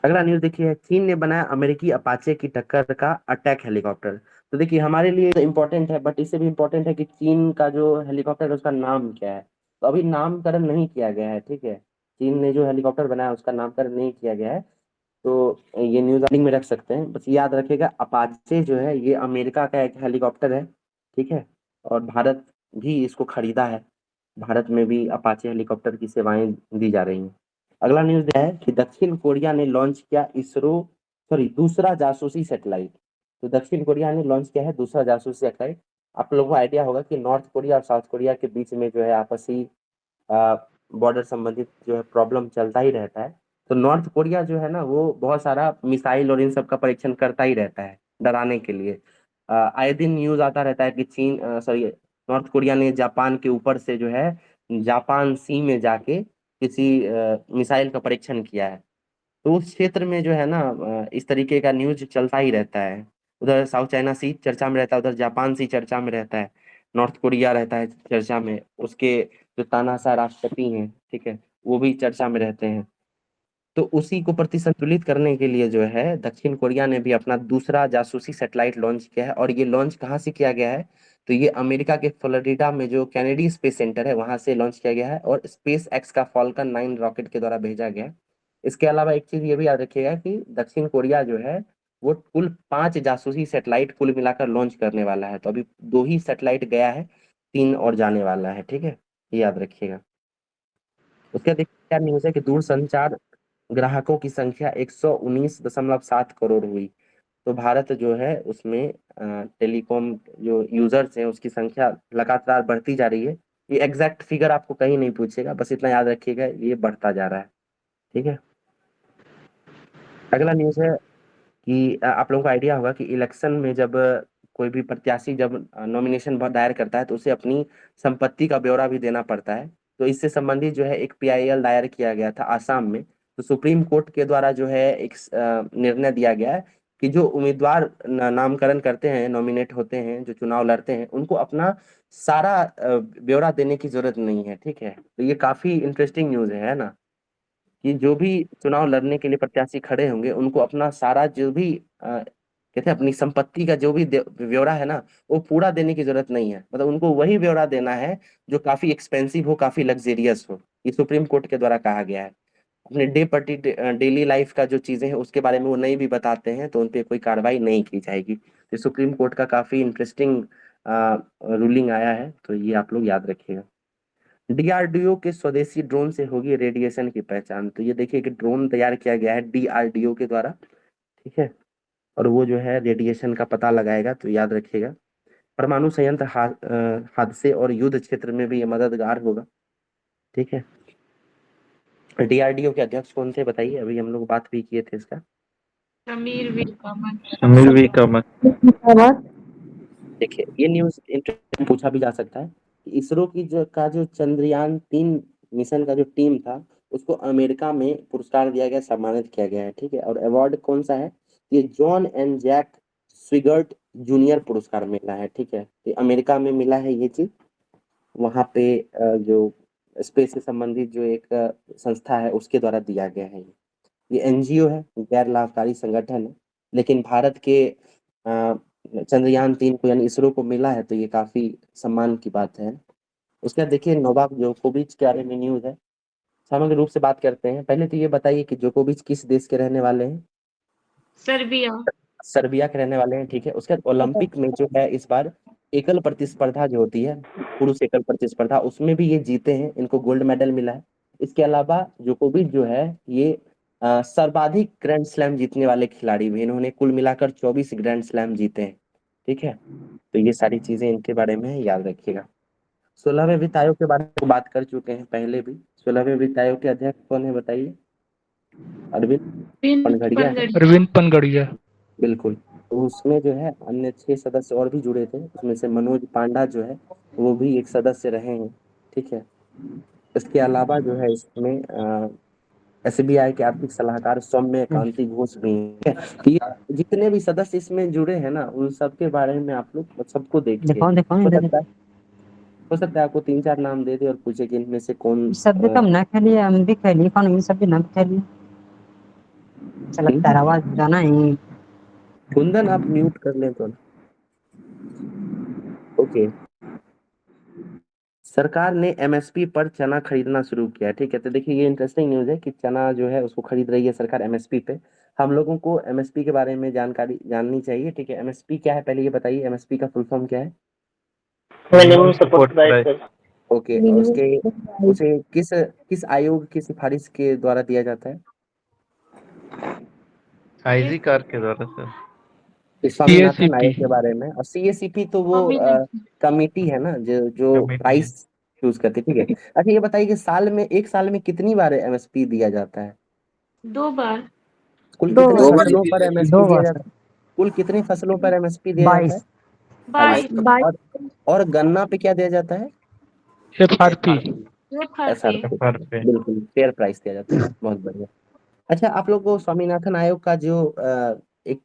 अगला न्यूज देखिए, चीन ने बनाया अमेरिकी अपाचे की टक्कर का अटैक हेलीकॉप्टर। तो देखिए हमारे लिए तो इम्पोर्टेंट है, बट इससे भी इम्पोर्टेंट है कि चीन का जो हेलीकॉप्टर है उसका नाम क्या है। तो अभी नामकरण नहीं किया गया है, ठीक है। चीन ने जो हेलीकॉप्टर बनाया उसका नामकरण नहीं किया गया है, तो ये न्यूज आर्टिकल में रख सकते हैं। बस याद रखिएगा अपाचे जो है ये अमेरिका का एक हेलीकॉप्टर है, ठीक है। और भारत भी इसको खरीदा है, भारत में भी अपाचे हेलीकॉप्टर की सेवाएं दी जा रही हैं। अगला न्यूज है कि दक्षिण कोरिया ने लॉन्च किया दूसरा जासूसी सैटेलाइट। तो दक्षिण कोरिया ने लॉन्च किया है दूसरा जासूसी सैटेलाइट। आप लोगों को आइडिया होगा कि नॉर्थ कोरिया और साउथ कोरिया के बीच में जो है आपसी बॉर्डर संबंधित जो है प्रॉब्लम चलता ही रहता है। तो नॉर्थ कोरिया जो है ना वो बहुत सारा मिसाइल और इन सब का परीक्षण करता ही रहता है डराने के लिए। आए दिन न्यूज आता रहता है कि नॉर्थ कोरिया ने जापान के ऊपर से जो है जापान सी में जाके किसी मिसाइल का परीक्षण किया है। तो उस क्षेत्र में जो है ना इस तरीके का न्यूज चलता ही रहता है। उधर साउथ चाइना सी चर्चा में रहता है, उधर जापान सी चर्चा में रहता है, नॉर्थ कोरिया रहता है चर्चा में, उसके जो तानाशाह राष्ट्रपति हैं, ठीक है, वो भी चर्चा में रहते हैं। तो उसी को प्रतिसंतुलित करने के लिए जो है दक्षिण कोरिया ने भी अपना दूसरा जासूसी सैटेलाइट लॉन्च किया है। और ये लॉन्च कहाँ से किया गया है, तो ये अमेरिका के फ्लोरिडा में जो कैनेडी स्पेस सेंटर है वहां से लॉन्च किया गया है और स्पेस एक्स का फॉल्कन 9 रॉकेट के द्वारा भेजा गया है। इसके अलावा एक चीज ये भी याद रखिएगा कि दक्षिण कोरिया जो है वो कुल 5 जासूसी सैटेलाइट कुल मिलाकर लॉन्च करने वाला है। तो अभी 2 ही सैटेलाइट गया है, 3 और जाने वाला है, ठीक है, ये याद रखिएगा। उसके देखिए क्या न्यूज है कि दूरसंचार ग्राहकों की संख्या 119.7 करोड़ हुई। तो भारत जो है उसमें टेलीकॉम जो यूजर्स हैं उसकी संख्या लगातार बढ़ती जा रही है। ये एग्जैक्ट फिगर आपको कहीं नहीं पूछेगा, बस इतना याद रखिएगा ये बढ़ता जा रहा है, ठीक है। अगला न्यूज है कि आप लोगों को आइडिया होगा कि इलेक्शन में जब कोई भी प्रत्याशी जब नॉमिनेशन दायर करता है तो उसे अपनी संपत्ति का ब्यौरा भी देना पड़ता है। तो इससे संबंधित जो है एक पीआईएल दायर किया गया था आसाम में। तो सुप्रीम कोर्ट के द्वारा जो है एक निर्णय दिया गया है कि जो उम्मीदवार नामकरण करते हैं, नॉमिनेट होते हैं, जो चुनाव लड़ते हैं, उनको अपना सारा ब्यौरा देने की जरूरत नहीं है, ठीक है। तो ये काफी इंटरेस्टिंग न्यूज है ना, कि जो भी चुनाव लड़ने के लिए प्रत्याशी खड़े होंगे उनको अपना सारा जो भी कहते हैं अपनी संपत्ति का जो भी ब्यौरा है ना वो पूरा देने की जरूरत नहीं है। मतलब उनको वही ब्यौरा देना है जो काफी एक्सपेंसिव हो, काफी लग्जेरियस हो। ये सुप्रीम कोर्ट के द्वारा कहा गया है। अपने डेली लाइफ का जो चीजें हैं उसके बारे में वो नहीं भी बताते हैं तो उन पे कोई कार्रवाई नहीं की जाएगी। तो सुप्रीम कोर्ट का काफी इंटरेस्टिंग रूलिंग आया है, तो ये आप लोग याद रखिएगा। डीआरडीओ के स्वदेशी ड्रोन से होगी रेडिएशन की पहचान। तो ये देखिए कि ड्रोन तैयार किया गया है डीआरडीओ के द्वारा, ठीक है, और वो जो है रेडिएशन का पता लगाएगा, तो याद रखिएगा। परमाणु संयंत्र हादसे और युद्ध क्षेत्र में भी ये मददगार होगा, ठीक है। डीआरडीओ के अध्यक्ष कौन थे बताइए, अभी हम लोग बात भी किए थे इसका। समीर समीर वी कामत। देखिए ये न्यूज इंटरेस्टिंग पूछा भी जा सकता है कि इसरो की जो चंद्रयान 3 मिशन का जो टीम था उसको अमेरिका में पुरस्कार दिया गया, सम्मानित किया गया है, ठीक है। और अवार्ड कौन सा है, ये जॉन एंड जैक स्विगर्ट जूनियर पुरस्कार मिला है, ठीक है। ये अमेरिका में मिला है ये चीज। वहाँ पे जो स्पेस से संबंधित जो एक संस्था है उसके द्वारा दिया गया है। ये एनजीओ है, गैर लाभकारी संगठन है, लेकिन भारत के चंद्रयान 3 को यानी इसरो को मिला है, तो ये काफी सम्मान की बात है। उसके बाद देखिए नोवाक जोकोविच के बारे में न्यूज है। समग्र रूप से बात करते हैं। पहले तो ये बताइए कि जोकोविच किस देश के रहने वाले हैं। सर्बिया। सर्बिया के रहने वाले हैं, ठीक है। उसके बाद ओलंपिक में जो है इस बार एकल प्रतिस्पर्धा जो होती है, पुरुष एकल प्रतिस्पर्धा, उसमें भी ये जीते हैं, इनको गोल्ड मेडल मिला है। इसके अलावा जोकोविच जो है ये सर्वाधिक ग्रैंड स्लैम जीतने वाले खिलाड़ी भी, इन्होंने कुल मिलाकर 24 ग्रैंड स्लैम जीते हैं, ठीक है। तो ये सारी चीजें इनके बारे में याद रखिएगा। 16वें वित्त आयोग के बारे में बात कर चुके हैं पहले भी। 16वें वित्त आयोग के अध्यक्ष कौन है बताइए? अरविंद पनघड़िया है। अरविंद पनगड़िया। बिल्कुल। तो उसमें जो है अन्य 6 सदस्य और भी जुड़े थे, उसमें से मनोज पांडा जो है वो भी एक सदस्य रहे हैं, ठीक है। इसके अलावा जो है इसमें एसबीआई के आर्थिक सलाहकार सौम्य कांति घोष भी हैं। तो ये जितने भी सदस्य इसमें जुड़े हैं ना, उन सबके बारे में आप लोग सबको देखिए। हो सकता है आपको 3-4 नाम दे दे और पूछे कि इनमें से कौन सब भी कम ना खेलिए, हम भी खेलिए, कौन इन सब भी ना खेलिए। चलता आवाज जाना ही। कुंदन आप म्यूट कर लें तो। ओके। सरकार ने एमएसपी पर चना खरीदना शुरू किया है, ठीक है। तो देखिए ये इंटरेस्टिंग न्यूज है कि चना जो है उसको खरीद रही है सरकार एमएसपी पे। हम लोगों को एमएसपी के बारे में जानकारी जाननी चाहिए, ठीक है। एमएसपी क्या है पहले ये बताइए, एमएसपी का फुल फॉर्म क्या है? Minimum support price. ओके। उसके उसे किस किस आयोग की सिफारिश के द्वारा दिया जाता है? आईजी कार के द्वारा सर। स्वामीनाथन आयोग के बारे में। और सीएसीपी तो वो कमेटी है ना जो प्राइस चूज करती है, ठीक है। अच्छा ये बताइए कि एक साल में कितनी बार एमएसपी दिया जाता है? 2 बार। कुल कितनी फसलों पर एमएसपी दिया जाता है? कुल कितनी फसलों पर एमएसपी दिया जाता है? 22। और गन्ना पे क्या दिया जाता है? एफआरपी। बिल्कुल फेयर प्राइस दिया जाता है। बहुत बढ़िया। अच्छा आप लोग को स्वामीनाथन आयोग का जो एक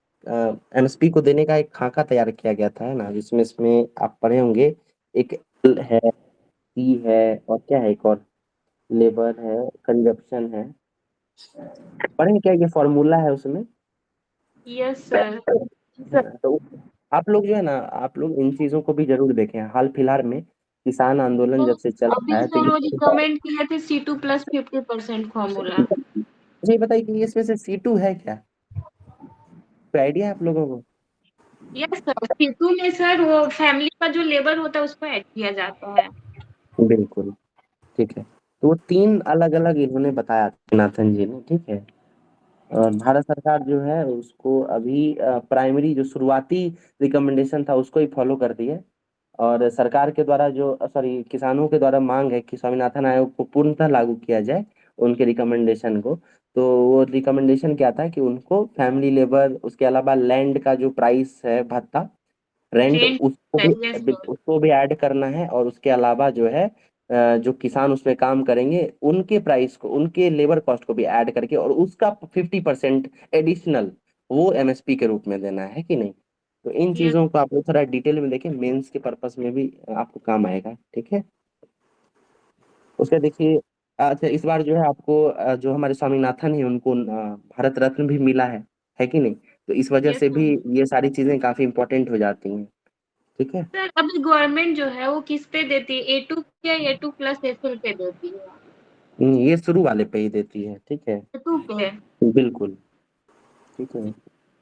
एमएसपी को देने का एक खाका तैयार किया गया था, है ना, जिसमें इसमें आप पढ़े होंगे। एक एल है, सी है, और क्या है, एक और लेबर है, कंजप्शन है। पढ़े क्या ये फॉर्मूला है उसमें? Yes sir. तो आप लोग जो है ना, आप लोग इन चीजों को भी जरूर देखें। हाल फिलहाल में किसान आंदोलन जब से चल रहा है सर वो रिकमेंड किए थे C2 + 50% फॉर्मूला। मुझे बताइए कि इसमें से C2 है क्या? कोई आइडिया है आप लोगों को? यस सर, C2 में सर वो फैमिली का जो लेबर होता है उसको ऐड किया जाता है। बिल्कुल, ठीक है। तो वो 3 अलग-अलग इन्होंने बताया नाथन जी ने, ठीक है। और भारत सरकार जो है उसको अभी प्राइमरी जो शुरुआती रिकमेंडेशन था उसको ही फॉलो कर दी है। और सरकार के द्वारा जो किसानों के द्वारा मांग है कि स्वामीनाथन आयोग को पूर्णतः लागू किया जाए उनके रिकमेंडेशन को। तो वो रिकमेंडेशन क्या था कि उनको फैमिली लेबर, उसके अलावा लैंड का जो प्राइस है, भत्ता, रेंट, उसको भी ऐड करना है। और उसके अलावा जो है जो किसान उसमें काम करेंगे उनके प्राइस को, उनके लेबर कॉस्ट को भी ऐड करके और उसका 50% एडिशनल वो एमएसपी के रूप में देना है कि नहीं। तो इन चीजों को आप लोग थोड़ा डिटेल में देखें, मेंस के पर्पस में भी आपको काम आएगा, ठीक है। उसके देखिए अच्छा इस बार जो है आपको जो हमारे स्वामीनाथन है उनको भारत रत्न भी मिला है कि नहीं। तो इस वजह से भी ये सारी चीजें काफी इंपॉर्टेंट हो जाती हैं, ठीक है। सर अभी गवर्नमेंट जो है वो किस पे देती है? A2 या A2+ एफएल पे देती है? ये शुरू वाले पे ही देती है, ठीक है। A2 पे। बिल्कुल, ठीक है।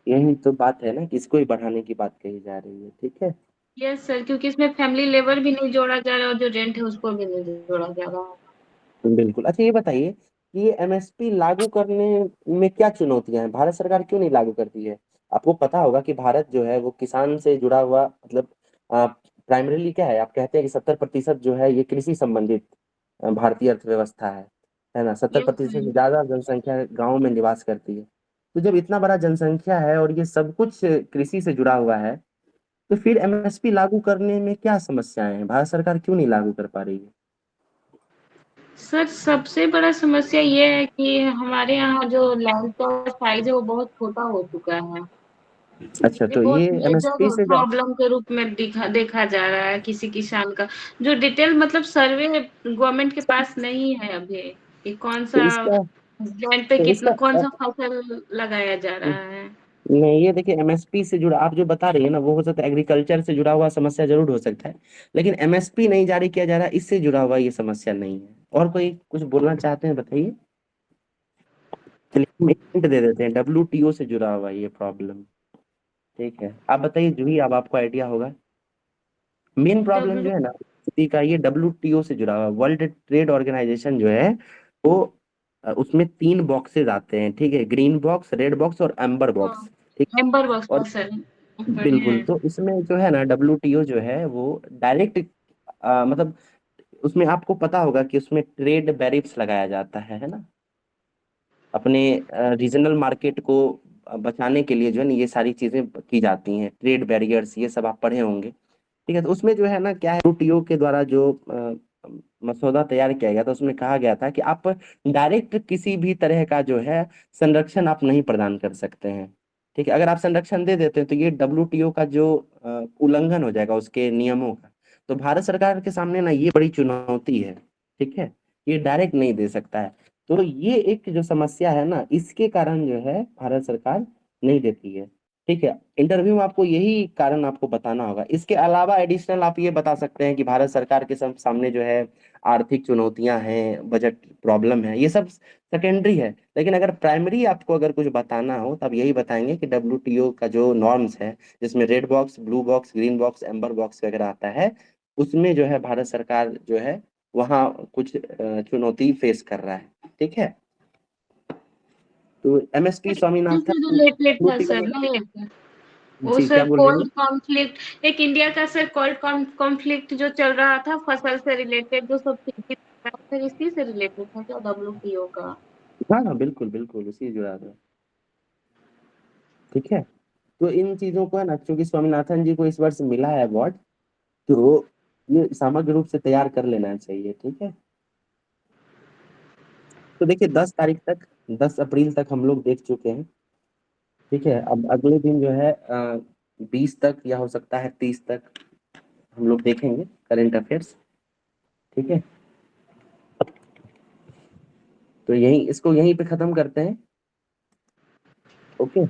यही तो बात है ना कि इसको ही बढ़ाने की बात कही जा रही है, ठीक है। यस सर, क्योंकि इसमें फैमिली लेबर भी नहीं जोड़ा जा रहा और जो रेंट है उसको भी नहीं जोड़ा जा रहा। बिल्कुल। अच्छा ये बताइए कि ये एमएसपी लागू करने में क्या चुनौतियां हैं? भारत सरकार क्यों नहीं लागू करती है? आपको पता होगा कि भारत जो है वो किसान से जुड़ा हुआ, मतलब प्राइमरीली क्या है, आप कहते हैं कि 70% जो है ये कृषि संबंधित भारतीय अर्थव्यवस्था है ना। 70% से ज्यादा जनसंख्या गाँव में निवास करती है। तो जब इतना बड़ा जनसंख्या है और ये सब कुछ कृषि से जुड़ा हुआ है, तो फिर एमएसपी लागू करने में क्या समस्याएं हैं? भारत सरकार क्यों नहीं लागू कर पा रही है? सर सबसे बड़ा समस्या ये है कि हमारे यहाँ जो लैंड का साइज है वो बहुत छोटा हो चुका है। अच्छा तो ये एमएसपी से प्रॉब्लम के रूप में देखा जा रहा है किसी किसान का, जो डिटेल मतलब सर्वे गवर्नमेंट के पास नहीं है अभी कि कौन सा लैंड पे कितना कौन सा फसल लगाया जा रहा है। नहीं ये देखिए एमएसपी से जुड़ा आप जो बता रही है ना, वो हो सकता है एग्रीकल्चर से जुड़ा हुआ समस्या जरूर हो सकता है, लेकिन एमएसपी नहीं जारी किया जा रहा है इससे जुड़ा हुआ ये समस्या नहीं है। और कोई कुछ बोलना चाहते हैं बताइए। चलिए हम एक hint दे देते हैं, WTO से जुड़ा हुआ है ये प्रॉब्लम। ठीक है, आप बताइए जूही, अब आपको आइडिया होगा। मेन प्रॉब्लम जो है ना स्थिति का, ये WTO से जुड़ा हुआ, वर्ल्ड ट्रेड ऑर्गेनाइजेशन जो है वो उसमें 3 बॉक्सेस आते हैं, ठीक है, ग्रीन बॉक्स, रेड बॉक्स और एम्बर बॉक्स, ठीक है। एम्बर बॉक्स और सर पढ़े बिल्कुल, हैं। तो इसमें जो है ना WTO जो है वो डायरेक्ट मतलब उसमें आपको पता होगा कि उसमें ट्रेड बैरियर्स लगाया जाता है ना, अपने रीजनल मार्केट को बचाने के लिए जो है ना ये सारी चीजें की जाती हैं, ट्रेड बैरियर्स, ये सब आप पढ़े होंगे। ठीक है, तो उसमें जो है ना क्या है, WTO के द्वारा जो मसौदा तैयार किया गया था उसमें कहा गया था कि आप डायरेक्ट किसी भी तरह का जो है संरक्षण आप नहीं प्रदान कर सकते हैं। ठीक है, अगर आप संरक्षण दे देते हैं तो ये WTO का जो उल्लंघन हो जाएगा उसके नियमों का। तो भारत सरकार के सामने ना ये बड़ी चुनौती है। ठीक है, ये डायरेक्ट नहीं दे सकता है। तो ये एक जो समस्या है ना, इसके कारण जो है भारत सरकार नहीं देती है। ठीक है, इंटरव्यू में आपको यही कारण आपको बताना होगा। इसके अलावा एडिशनल आप ये बता सकते हैं कि भारत सरकार के सामने जो है आर्थिक चुनौतियां हैं, बजट प्रॉब्लम है, ये सब सेकेंडरी है। लेकिन अगर प्राइमरी आपको अगर कुछ बताना हो तब यही बताएंगे कि WTO का जो नॉर्म्स है, जिसमें red box, blue box, green box, amber box वगैरह आता है, उसमें जो है भारत सरकार जो है वहाँ कुछ चुनौती फेस कर रहा है। ठीक है, तो MSP से स्वामीनाथन रिलेटेड था WTO सर में। ना एक, वो जी, क्या सर बोल रही हैं? कोल्ड कॉन्फ्लिक्ट, एक इंडिया का सर कोल्ड कॉन्फ्लिक्ट जो चल रहा था फसल से रिलेटेड, जो सब सर इसी से रिलेटेड था क्या WTO का? हाँ हाँ, बिल्कुल बिल्कुल उसी से जुड़ा था। ठीक है, तो इन चीजों को है ना, क्योंकि स्वामीनाथन जी को इस वर्ष मिला है अवार्ड, तो ये समग्र रूप से तैयार कर लेना चाहिए। ठीक है, तो देखिए 10 तारीख तक, 10 अप्रैल तक हम लोग देख चुके हैं। ठीक है, अब अगले दिन जो है 20 तक या हो सकता है 30 तक हम लोग देखेंगे करंट अफेयर्स। ठीक है, तो यही इसको यहीं पे खत्म करते हैं। Okay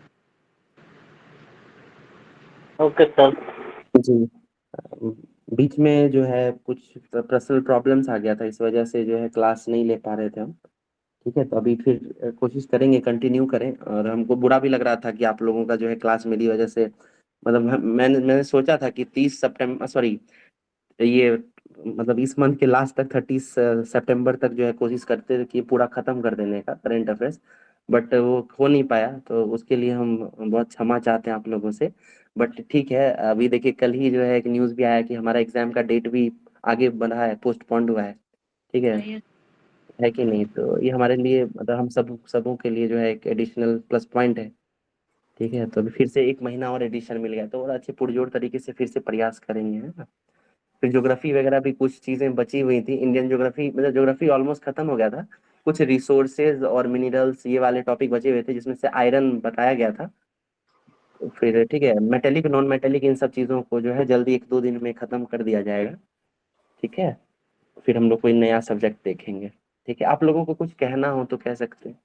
okay sir. जी, बीच में जो है कुछ पर्सनल प्रॉब्लम्स आ गया था, इस वजह से जो है क्लास नहीं ले पा रहे थे हम। ठीक है, तो अभी फिर कोशिश करेंगे कंटिन्यू करें, और हमको बुरा भी लग रहा था कि आप लोगों का जो है क्लास मेरी वजह से, मतलब मैंने सोचा था कि 30 सितंबर, सॉरी, ये मतलब इस मंथ के लास्ट तक 30 सितंबर तक जो है कोशिश करते थे कि पूरा खत्म कर देने का करंट अफेयर्स, बट वो हो नहीं पाया, तो उसके लिए हम बहुत क्षमा चाहते हैं आप लोगों से। बट ठीक है, अभी देखिए कल ही जो है एक न्यूज़ भी आया कि हमारा एग्जाम का डेट भी आगे बढ़ा है, पोस्टपोन्ड हुआ है। ठीक है कि नहीं, तो ये हमारे लिए मतलब हम सबों के लिए जो है एक एडिशनल प्लस पॉइंट है। ठीक है, तो अभी फिर से 1 महीना और एडिशन मिल गया, तो और अच्छे पुरजोर तरीके से फिर से प्रयास करेंगे, है ना। फिर ज्योग्राफी वगैरह भी कुछ चीजें बची हुई थी, इंडियन ज्योग्राफी, मतलब ज्योग्राफी ऑलमोस्ट खत्म हो गया था। कुछ रिसोर्सेज और मिनरल्स ये वाले टॉपिक बचे हुए थे, जिसमें से आयरन बताया गया था। तो फिर ठीक है, मेटेलिक नॉन मेटेलिक इन सब चीजों को जो है जल्दी 1-2 दिन में खत्म कर दिया जाएगा। ठीक है, फिर हम लोग कोई नया सब्जेक्ट देखेंगे। ठीक है, आप लोगों को कुछ कहना हो तो कह सकते हैं।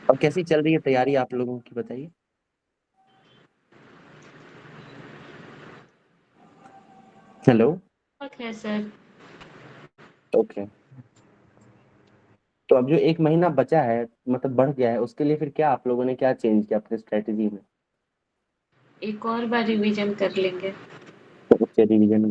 और कैसी चल रही है तैयारी आप लोगों की, बताइए। हेलो। है सर। ओके, तो अब जो 1 महीना बचा है, मतलब बढ़ गया है, उसके लिए फिर क्या आप लोगों ने क्या चेंज किया अपने स्ट्रेटेजी में? एक और बार रिवीजन कर लेंगे। तो उसके रिवीजन